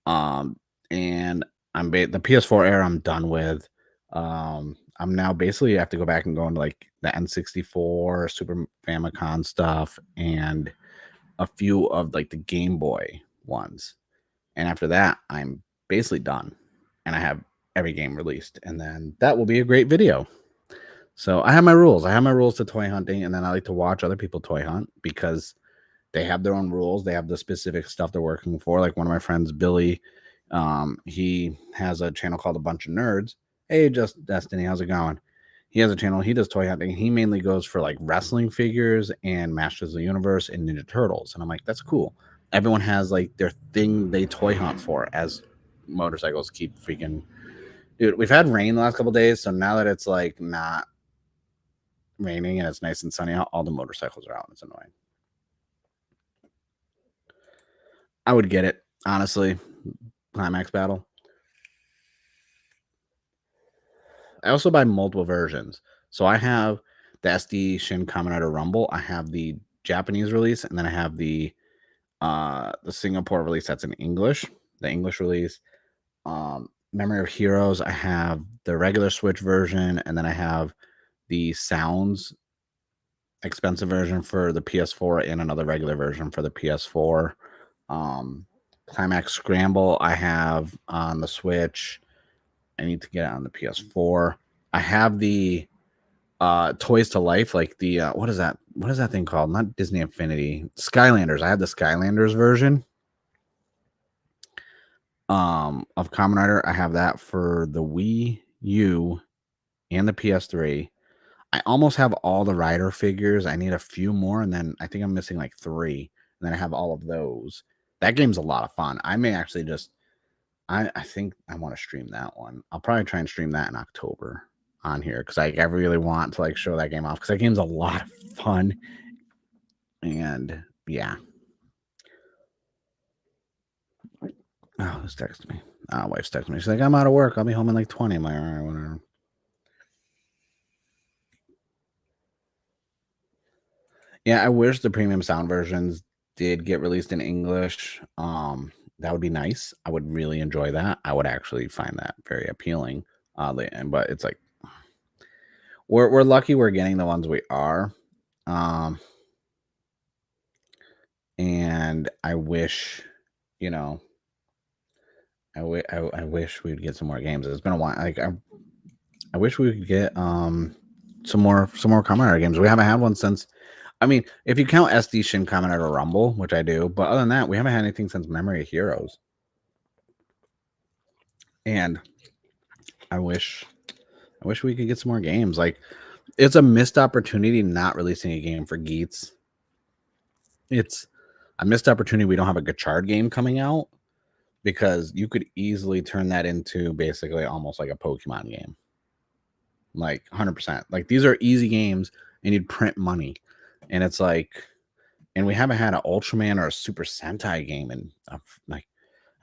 And the PS4 era I'm done with. I'm now basically have to go back and go into like the N64, Super Famicom stuff, and a few of like the Game Boy ones. And after that, I'm basically done, and I have every game released, and then that will be a great video. So I have my rules. I have my rules to toy hunting, and then I like to watch other people toy hunt, because they have their own rules. They have the specific stuff they're working for. Like one of my friends, Billy, he has a channel called A Bunch of Nerds. Hey, just Destiny, how's it going? He has a channel. He does toy hunting. He mainly goes for like wrestling figures and Masters of the Universe and Ninja Turtles. And I'm like, that's cool. Everyone has like their thing they toy hunt for, as motorcycles keep freaking. Dude, we've had rain the last couple days, so now that it's like not raining and it's nice and sunny out, all the motorcycles are out. It's annoying. I would get it, honestly. Climax Battle. I also buy multiple versions. So I have the SD Shin Kamen Rider Rumble. I have the Japanese release, and then I have the Singapore release that's in English, the English release. Memory of Heroes, I have the regular Switch version, and then I have the Sounds expensive version for the PS4 and another regular version for the PS4. Climax Scramble, I have on the Switch. I need to get it on the PS4. I have the Toys to Life, like the what is that thing called? Not Disney Infinity, Skylanders. I have the Skylanders version of Kamen Rider. I have that for the Wii U and the PS3. I almost have all the Rider figures. I need a few more, and then I think I'm missing like 3, and then I have all of those. That game's a lot of fun. I may actually just I think I want to stream that one. I'll probably try and stream that in October on here, because I really want to like show that game off, because that game's a lot of fun. And yeah. Oh, who's texting me? Wife's texting me. She's like, I'm out of work. I'll be home in like 20. I'm like, all right, whatever. Yeah, I wish the premium sound versions did get released in English. That would be nice. I would really enjoy that. I would actually find that very appealing. But it's like we're lucky we're getting the ones we are. And I wish, you know, I wish we'd get some more games. It's been a while. Like I wish we could get some more Kamen Rider games. We haven't had one since. I mean, if you count SD Shin Kamen Rider Rumble, which I do, but other than that, we haven't had anything since Memory of Heroes. And I wish we could get some more games. Like, it's a missed opportunity not releasing a game for GEATS. It's a missed opportunity. We don't have a Gachard game coming out because you could easily turn that into basically almost like a Pokemon game. Like 100%. Like, these are easy games and you'd print money. And it's like, and we haven't had an Ultraman or a Super Sentai game in like,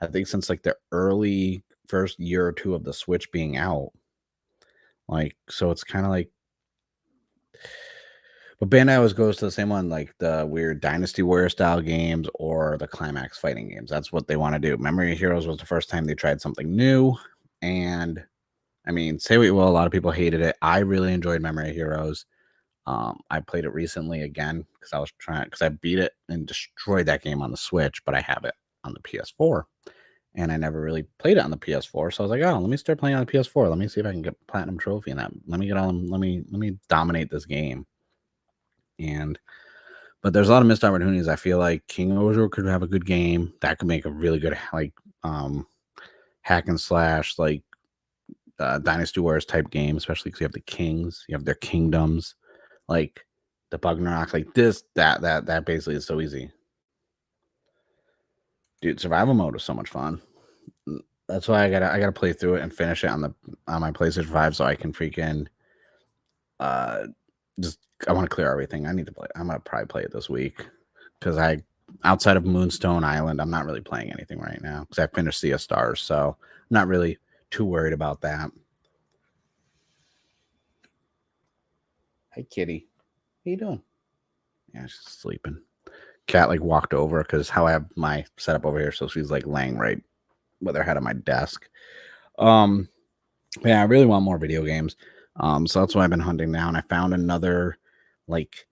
I think since like the early first year or two of the Switch being out. Like, so it's kind of like, but Bandai always goes to the same one, like the weird Dynasty Warrior style games or the Climax fighting games. That's what they want to do. Memory of Heroes was the first time they tried something new. And I mean, say what you will, a lot of people hated it. I really enjoyed Memory of Heroes. I played it recently again because I beat it and destroyed that game on the Switch, but I have it on the PS4, and I never really played it on the PS4. So I was like, oh, let me start playing on the PS4. Let me see if I can get platinum trophy in that. Let me dominate this game. But there's a lot of missed opportunities. I feel like King Ojo could have a good game that could make a really good hack and slash Dynasty Warriors type game, especially because you have the kings, you have their kingdoms. Like the Bugnarok, like this, that basically is so easy. Dude, survival mode was so much fun. That's why I gotta play through it and finish it on my PlayStation 5 so I can freaking I want to clear everything. I need to play. I'm gonna probably play it this week because outside of Moonstone Island, I'm not really playing anything right now because I finished Sea of Stars, so I'm not really too worried about that. Hey, kitty. How you doing? Yeah, she's sleeping. Cat like walked over because how I have my setup over here, so she's like laying right with her head on my desk. Yeah, I really want more video games. So that's why I've been hunting down. I found another like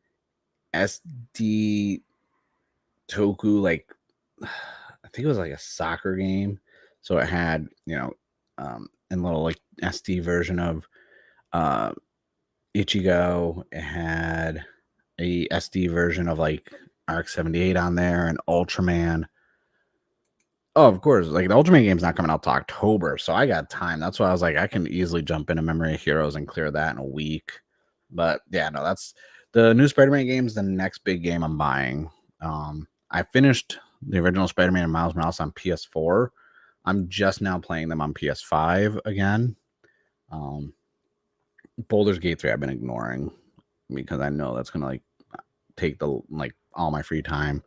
SD toku, like I think it was like a soccer game. So it had, a little like SD version of Ichigo. It had a SD version of like RX-78 on there and Ultraman. Oh, of course. Like the Ultraman game's not coming out to October, so I got time. That's why I was like, I can easily jump into Memory of Heroes and clear that in a week. But yeah, no, that's the new Spider-Man game's the next big game I'm buying. I finished the original Spider-Man and Miles Morales on PS4. I'm just now playing them on PS5 again. Baldur's Gate 3 I've been ignoring because I know that's gonna like take all my free time.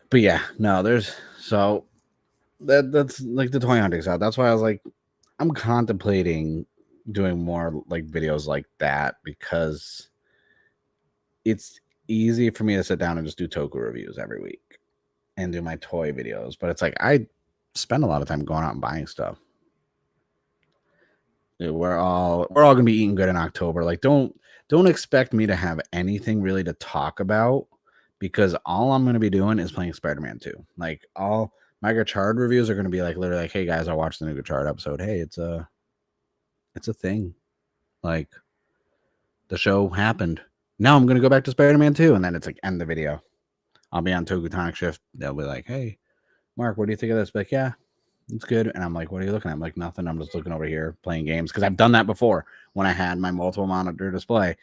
But yeah, no, that's like the toy hunting side. That's why I was like, I'm contemplating doing more like videos like that because it's easy for me to sit down and just do toku reviews every week and do my toy videos. But it's like I spend a lot of time going out and buying stuff. Dude, we're all gonna be eating good in October. Like, don't expect me to have anything really to talk about because all I'm gonna be doing is playing Spider-Man 2. Like, all my Gachard reviews are gonna be like literally like, hey guys, I watched the new Gachard episode. Hey, it's a thing. Like, the show happened. Now I'm gonna go back to Spider-Man 2, and then it's like end the video. I'll be on Tokutonic shift. They'll be like, hey, Mark, what do you think of this? Like, yeah, it's good. And I'm like, what are you looking at? I'm like, nothing. I'm just looking over here playing games because I've done that before when I had my multiple monitor display.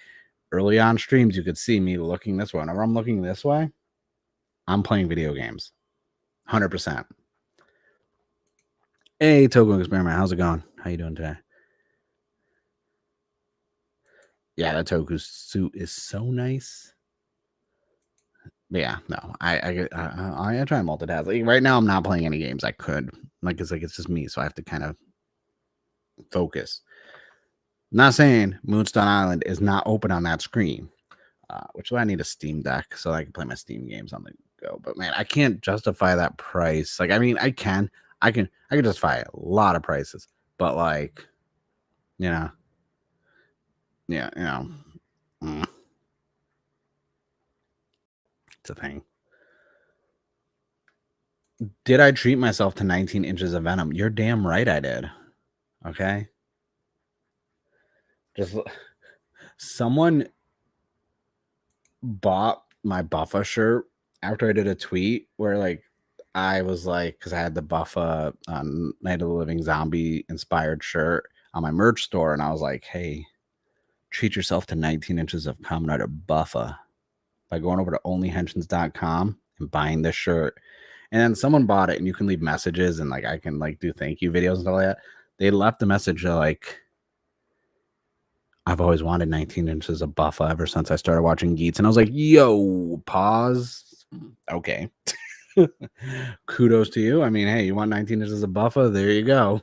Early on streams, you could see me looking this way. Whenever I'm looking this way, I'm playing video games. 100%. Hey, Toku Experiment, how's it going? How you doing today? Yeah, that Toku suit is so nice. But yeah, no, I try and multitask. Like, right now, I'm not playing any games. I could, it's just me, so I have to kind of focus. I'm not saying Moonstone Island is not open on that screen. which is why I need a Steam Deck so I can play my Steam games on the go. But man, I can't justify that price. Like, I mean, I can justify a lot of prices, but like, yeah, it's a thing. Did I treat myself to 19 inches of Venom? You're damn right I did. Okay. Just someone bought my Buffa shirt after I did a tweet where like I was like, because I had the Buffa Night of the Living Zombie inspired shirt on my merch store, and I was like, hey, treat yourself to 19 inches of Kamen Rider Buffa by going over to onlyhenshins.com and buying this shirt. And then someone bought it, and you can leave messages, and like I can like do thank you videos and stuff like that. They left a message like, I've always wanted 19 inches of Buffa ever since I started watching GEATS. And I was like, yo, pause. Okay. Kudos to you. I mean, hey, you want 19 inches of Buffa? There you go.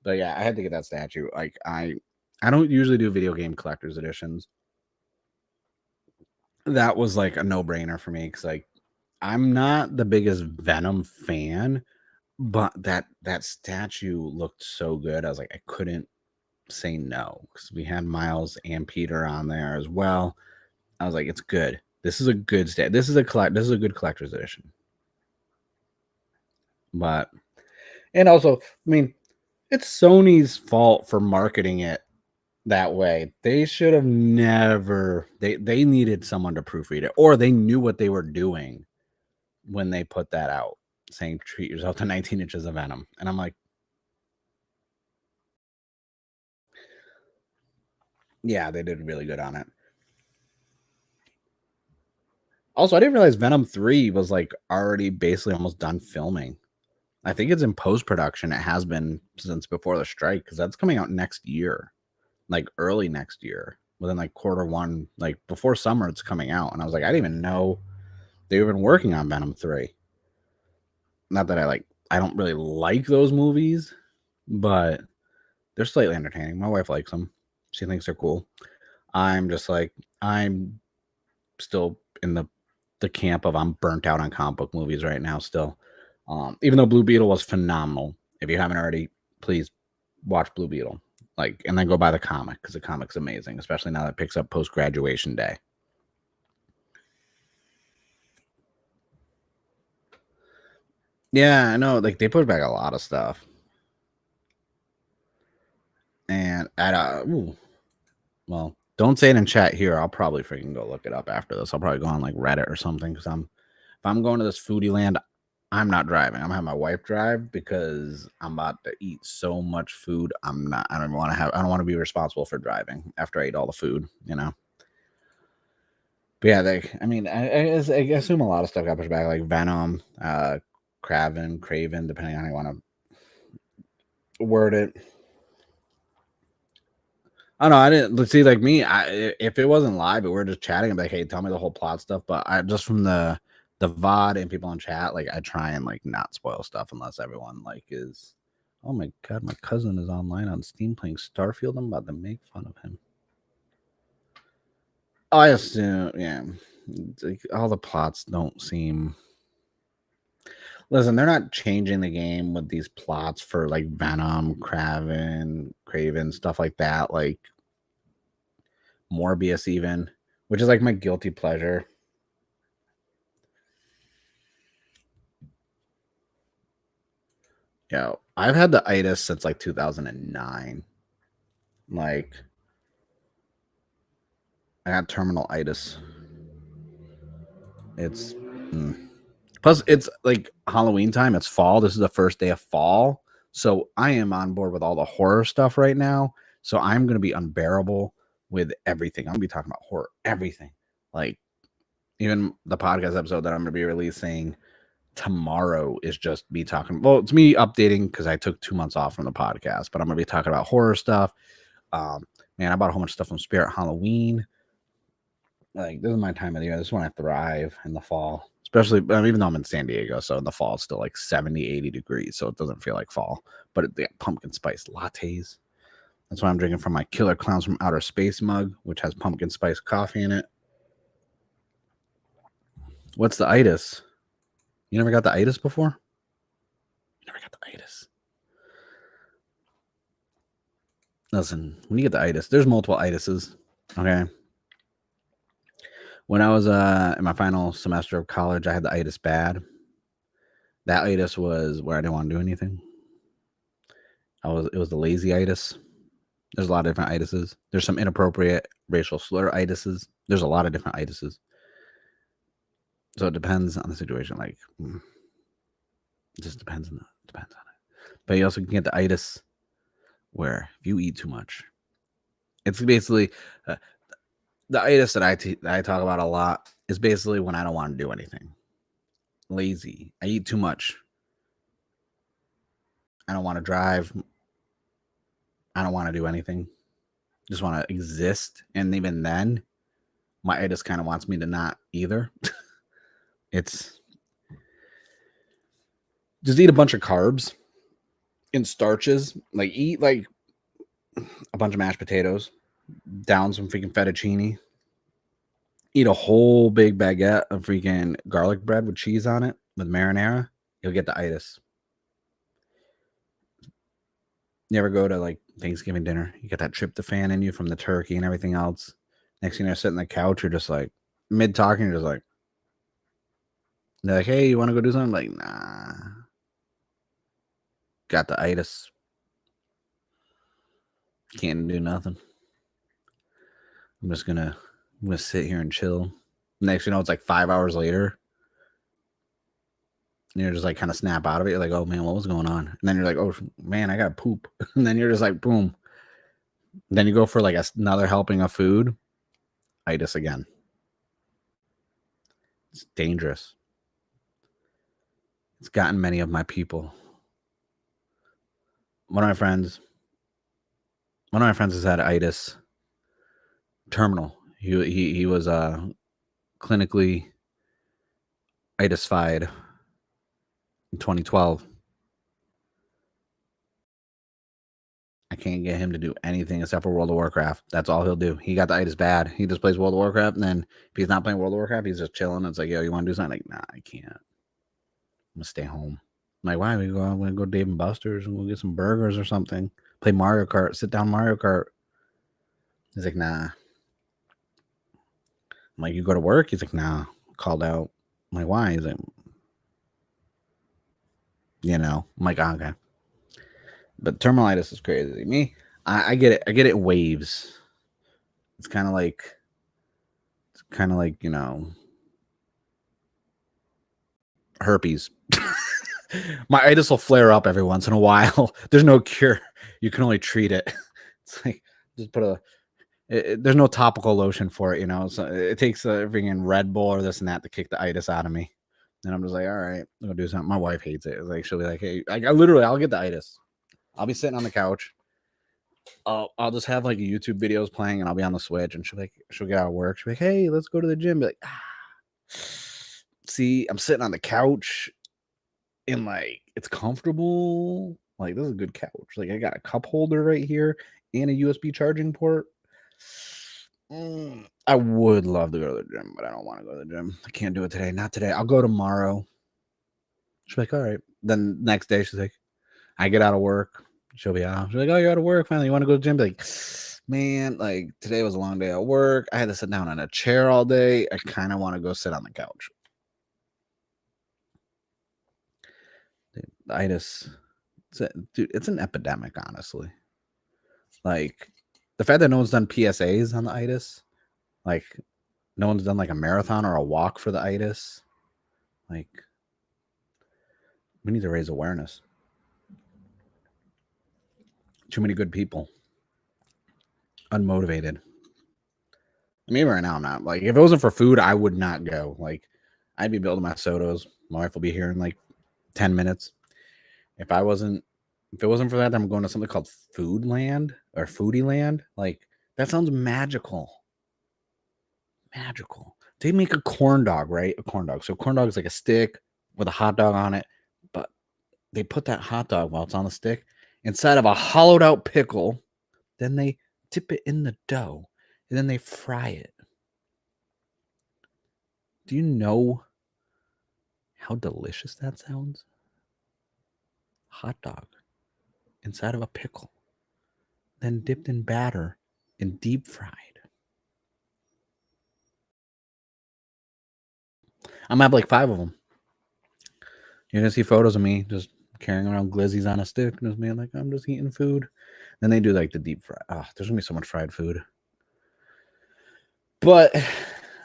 But yeah, I had to get that statue. Like, I don't usually do video game collector's editions. That was like a no-brainer for me because like I'm not the biggest Venom fan, but that statue looked so good. I was like, I couldn't say no because we had Miles and Peter on there as well. I was like, it's good. This is a good stat. This is a good collector's edition. But and also, I mean, it's Sony's fault for marketing it that way. They should have never. They needed someone to proofread it, or they knew what they were doing when they put that out, saying treat yourself to 19 inches of Venom. And I'm like, yeah, they did really good on it. Also, I didn't realize Venom 3 was like already basically almost done filming. I think it's in post-production. It has been since before the strike because that's coming out next year, like early next year, within like Q1, like before summer it's coming out. And I was like, I didn't even know they were been working on Venom 3. Not that I don't really like those movies, but they're slightly entertaining. My wife likes them. She thinks they're cool. I'm just like, I'm still in the camp of I'm burnt out on comic book movies right now still. Even though Blue Beetle was phenomenal. If you haven't already, please watch Blue Beetle. Like, and then go buy the comic because the comic's amazing, especially now that it picks up post-graduation day. Yeah, I know. Like they put back a lot of stuff. And well, don't say it in chat here. I'll probably freaking go look it up after this. I'll probably go on like Reddit or something because if I'm going to this foodie land, I'm not driving. I'm gonna have my wife drive because I'm about to eat so much food. I don't want to be responsible for driving after I eat all the food, you know. But yeah, I assume a lot of stuff got pushed back, like Venom, Craven, depending on how you want to word it. I don't know. I didn't see like me. If it wasn't live, but we're just chatting, I'm like, hey, tell me the whole plot stuff. But I just from the VOD and people in chat, like I try and like not spoil stuff unless everyone like is. Oh my god, my cousin is online on Steam playing Starfield. I'm about to make fun of him. I assume, yeah. Like, all the plots don't seem. Listen, they're not changing the game with these plots for like Venom, Craven, stuff like that. Like Morbius, even, which is like my guilty pleasure. Yeah, I've had the itis since like 2009. Like, I got terminal itis. It's plus it's like Halloween time. It's fall. This is the first day of fall, so I am on board with all the horror stuff right now. So I'm gonna be unbearable with everything. I'm gonna be talking about horror, everything. Like even the podcast episode that I'm gonna be releasing tomorrow is just me talking. Well, it's me updating because I took 2 months off from the podcast, but I'm gonna be talking about horror stuff. Man, I bought a whole bunch of stuff from Spirit Halloween. Like this is my time of the year. This is when I thrive in the fall, especially even though I'm in San Diego, so in the fall it's still like 70, 80 degrees, so it doesn't feel like fall. But the pumpkin spice lattes. That's why I'm drinking from my Killer Clowns from Outer Space mug, which has pumpkin spice coffee in it. What's the itis? You never got the itis before? You never got the itis. Listen, when you get the itis, there's multiple itises. Okay. When I was in my final semester of college, I had the itis bad. That itis was where I didn't want to do anything. It was the lazy itis. There's a lot of different itises. There's some inappropriate racial slur itises. There's a lot of different itises. So it depends on the situation. Like, it just depends on it. But you also can get the itis where if you eat too much, it's basically the itis that I talk about a lot is basically when I don't want to do anything. Lazy. I eat too much. I don't want to drive. I don't want to do anything. Just want to exist. And even then, my itis kind of wants me to not either. It's just eat a bunch of carbs and starches. Like eat like a bunch of mashed potatoes, down some freaking fettuccine. Eat a whole big baguette of freaking garlic bread with cheese on it with marinara. You'll get the itis. You ever go to like Thanksgiving dinner? You got that tryptophan in you from the turkey and everything else. Next thing you're sitting on the couch, you're just like mid talking, you're just like, they're like, hey, you want to go do something? I'm like, nah. Got the itis. Can't do nothing. I'm gonna sit here and chill. Next, you know, it's like 5 hours later. And you're just like kind of snap out of it. You're like, oh man, what was going on? And then you're like, oh man, I got poop. And then you're just like, boom. Then you go for like another helping of food. Itis again. It's dangerous. It's gotten many of my people. One of my friends has had itis. Terminal. He was clinically itis-fied in 2012. I can't get him to do anything except for World of Warcraft. That's all he'll do. He got the itis bad. He just plays World of Warcraft, and then if he's not playing World of Warcraft, he's just chilling. It's like, yo, you want to do something? Like, nah, I can't. I'm gonna stay home. I'm like, why? I'm gonna go to Dave and Buster's and we'll get some burgers or something. Play Mario Kart. Sit down Mario Kart. He's like, nah. I'm like, you go to work? He's like, nah. Called out. I'm like, why? He's like, you know. I'm like, oh, okay. But terminalitis is crazy. Me, I get it. I get it in waves. It's kind of like, you know, herpes. My itis will flare up every once in a while. There's no cure. You can only treat it. It's like just put there's no topical lotion for it, you know. So it takes a freaking Red Bull or this and that to kick the itis out of me. And I'm just like, all right, I'll go do something. My wife hates it. It's like she'll be like, hey, I'll get the itis. I'll be sitting on the couch. I'll just have like YouTube videos playing, and I'll be on the Switch, and she'll get out of work. She'll be like, hey, let's go to the gym. Be like, see, I'm sitting on the couch, and like it's comfortable. Like this is a good couch. Like I got a cup holder right here and a USB charging port. I would love to go to the gym, but I don't want to go to the gym. I can't do it today. Not today. I'll go tomorrow. She's like, all right. Then next day, she's like, I get out of work. She'll be out. She's like, oh, you're out of work finally. You want to go to the gym? Be like, man, like today was a long day at work. I had to sit down on a chair all day. I kind of want to go sit on the couch. The itis, dude, it's an epidemic, honestly. Like the fact that no one's done PSAs on the itis, like no one's done like a marathon or a walk for the itis. Like we need to raise awareness. Too many good people. Unmotivated. I mean, right now I'm not. Like, if it wasn't for food, I would not go. Like, I'd be building my SODOs. My wife will be here in like 10 minutes. If it wasn't for that, I'm going to something called Food Land or Foodie Land. Like, that sounds magical. Magical. They make a corn dog, right? A corn dog. So corn dog is like a stick with a hot dog on it, but they put that hot dog while it's on the stick inside of a hollowed out pickle. Then they dip it in the dough and then they fry it. Do you know How delicious that sounds. Hot dog inside of a pickle, then dipped in batter and deep fried. I'm gonna have like 5 of them. You're gonna see photos of me just carrying around glizzies on a stick, just being like, I'm just eating food. Then they do like the deep fry. Oh, there's gonna be so much fried food. But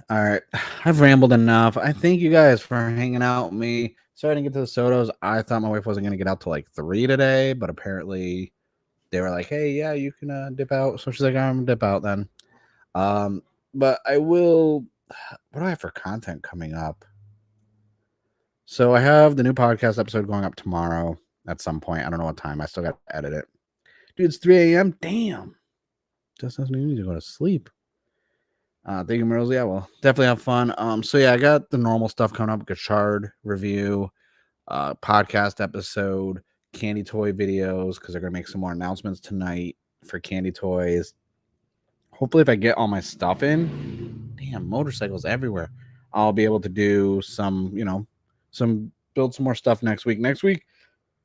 all right, I've rambled enough. I thank you guys for hanging out with me. Sorry I didn't get to the SODOs. I thought my wife wasn't gonna get out till like 3 today, but apparently they were like, hey, yeah, you can dip out. So she's like, I'm gonna dip out then. But I will. What do I have for content coming up? So I have the new podcast episode going up tomorrow at some point. I don't know what time. I still got to edit it. Dude, it's 3 a.m. Damn. Just doesn't need to go to sleep. Thank you, Merles. Yeah, well, definitely have fun. So yeah, I got the normal stuff coming up. Gachard review, podcast episode, candy toy videos, because they're gonna make some more announcements tonight for candy toys. Hopefully, if I get all my stuff in, damn, motorcycles everywhere, I'll be able to do some, build some more stuff next week. Next week,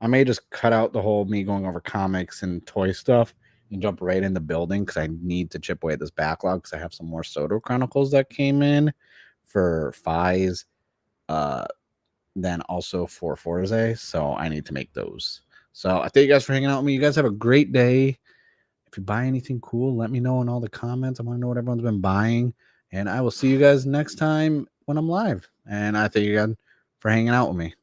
I may just cut out the whole me going over comics and toy stuff and jump right into building because I need to chip away at this backlog because I have some more SODO Chronicles that came in for Fies, then also for Forze. So I need to make those. So I thank you guys for hanging out with me. You guys have a great day. If you buy anything cool, let me know in all the comments. I want to know what everyone's been buying. And I will see you guys next time when I'm live. And I thank you guys for hanging out with me.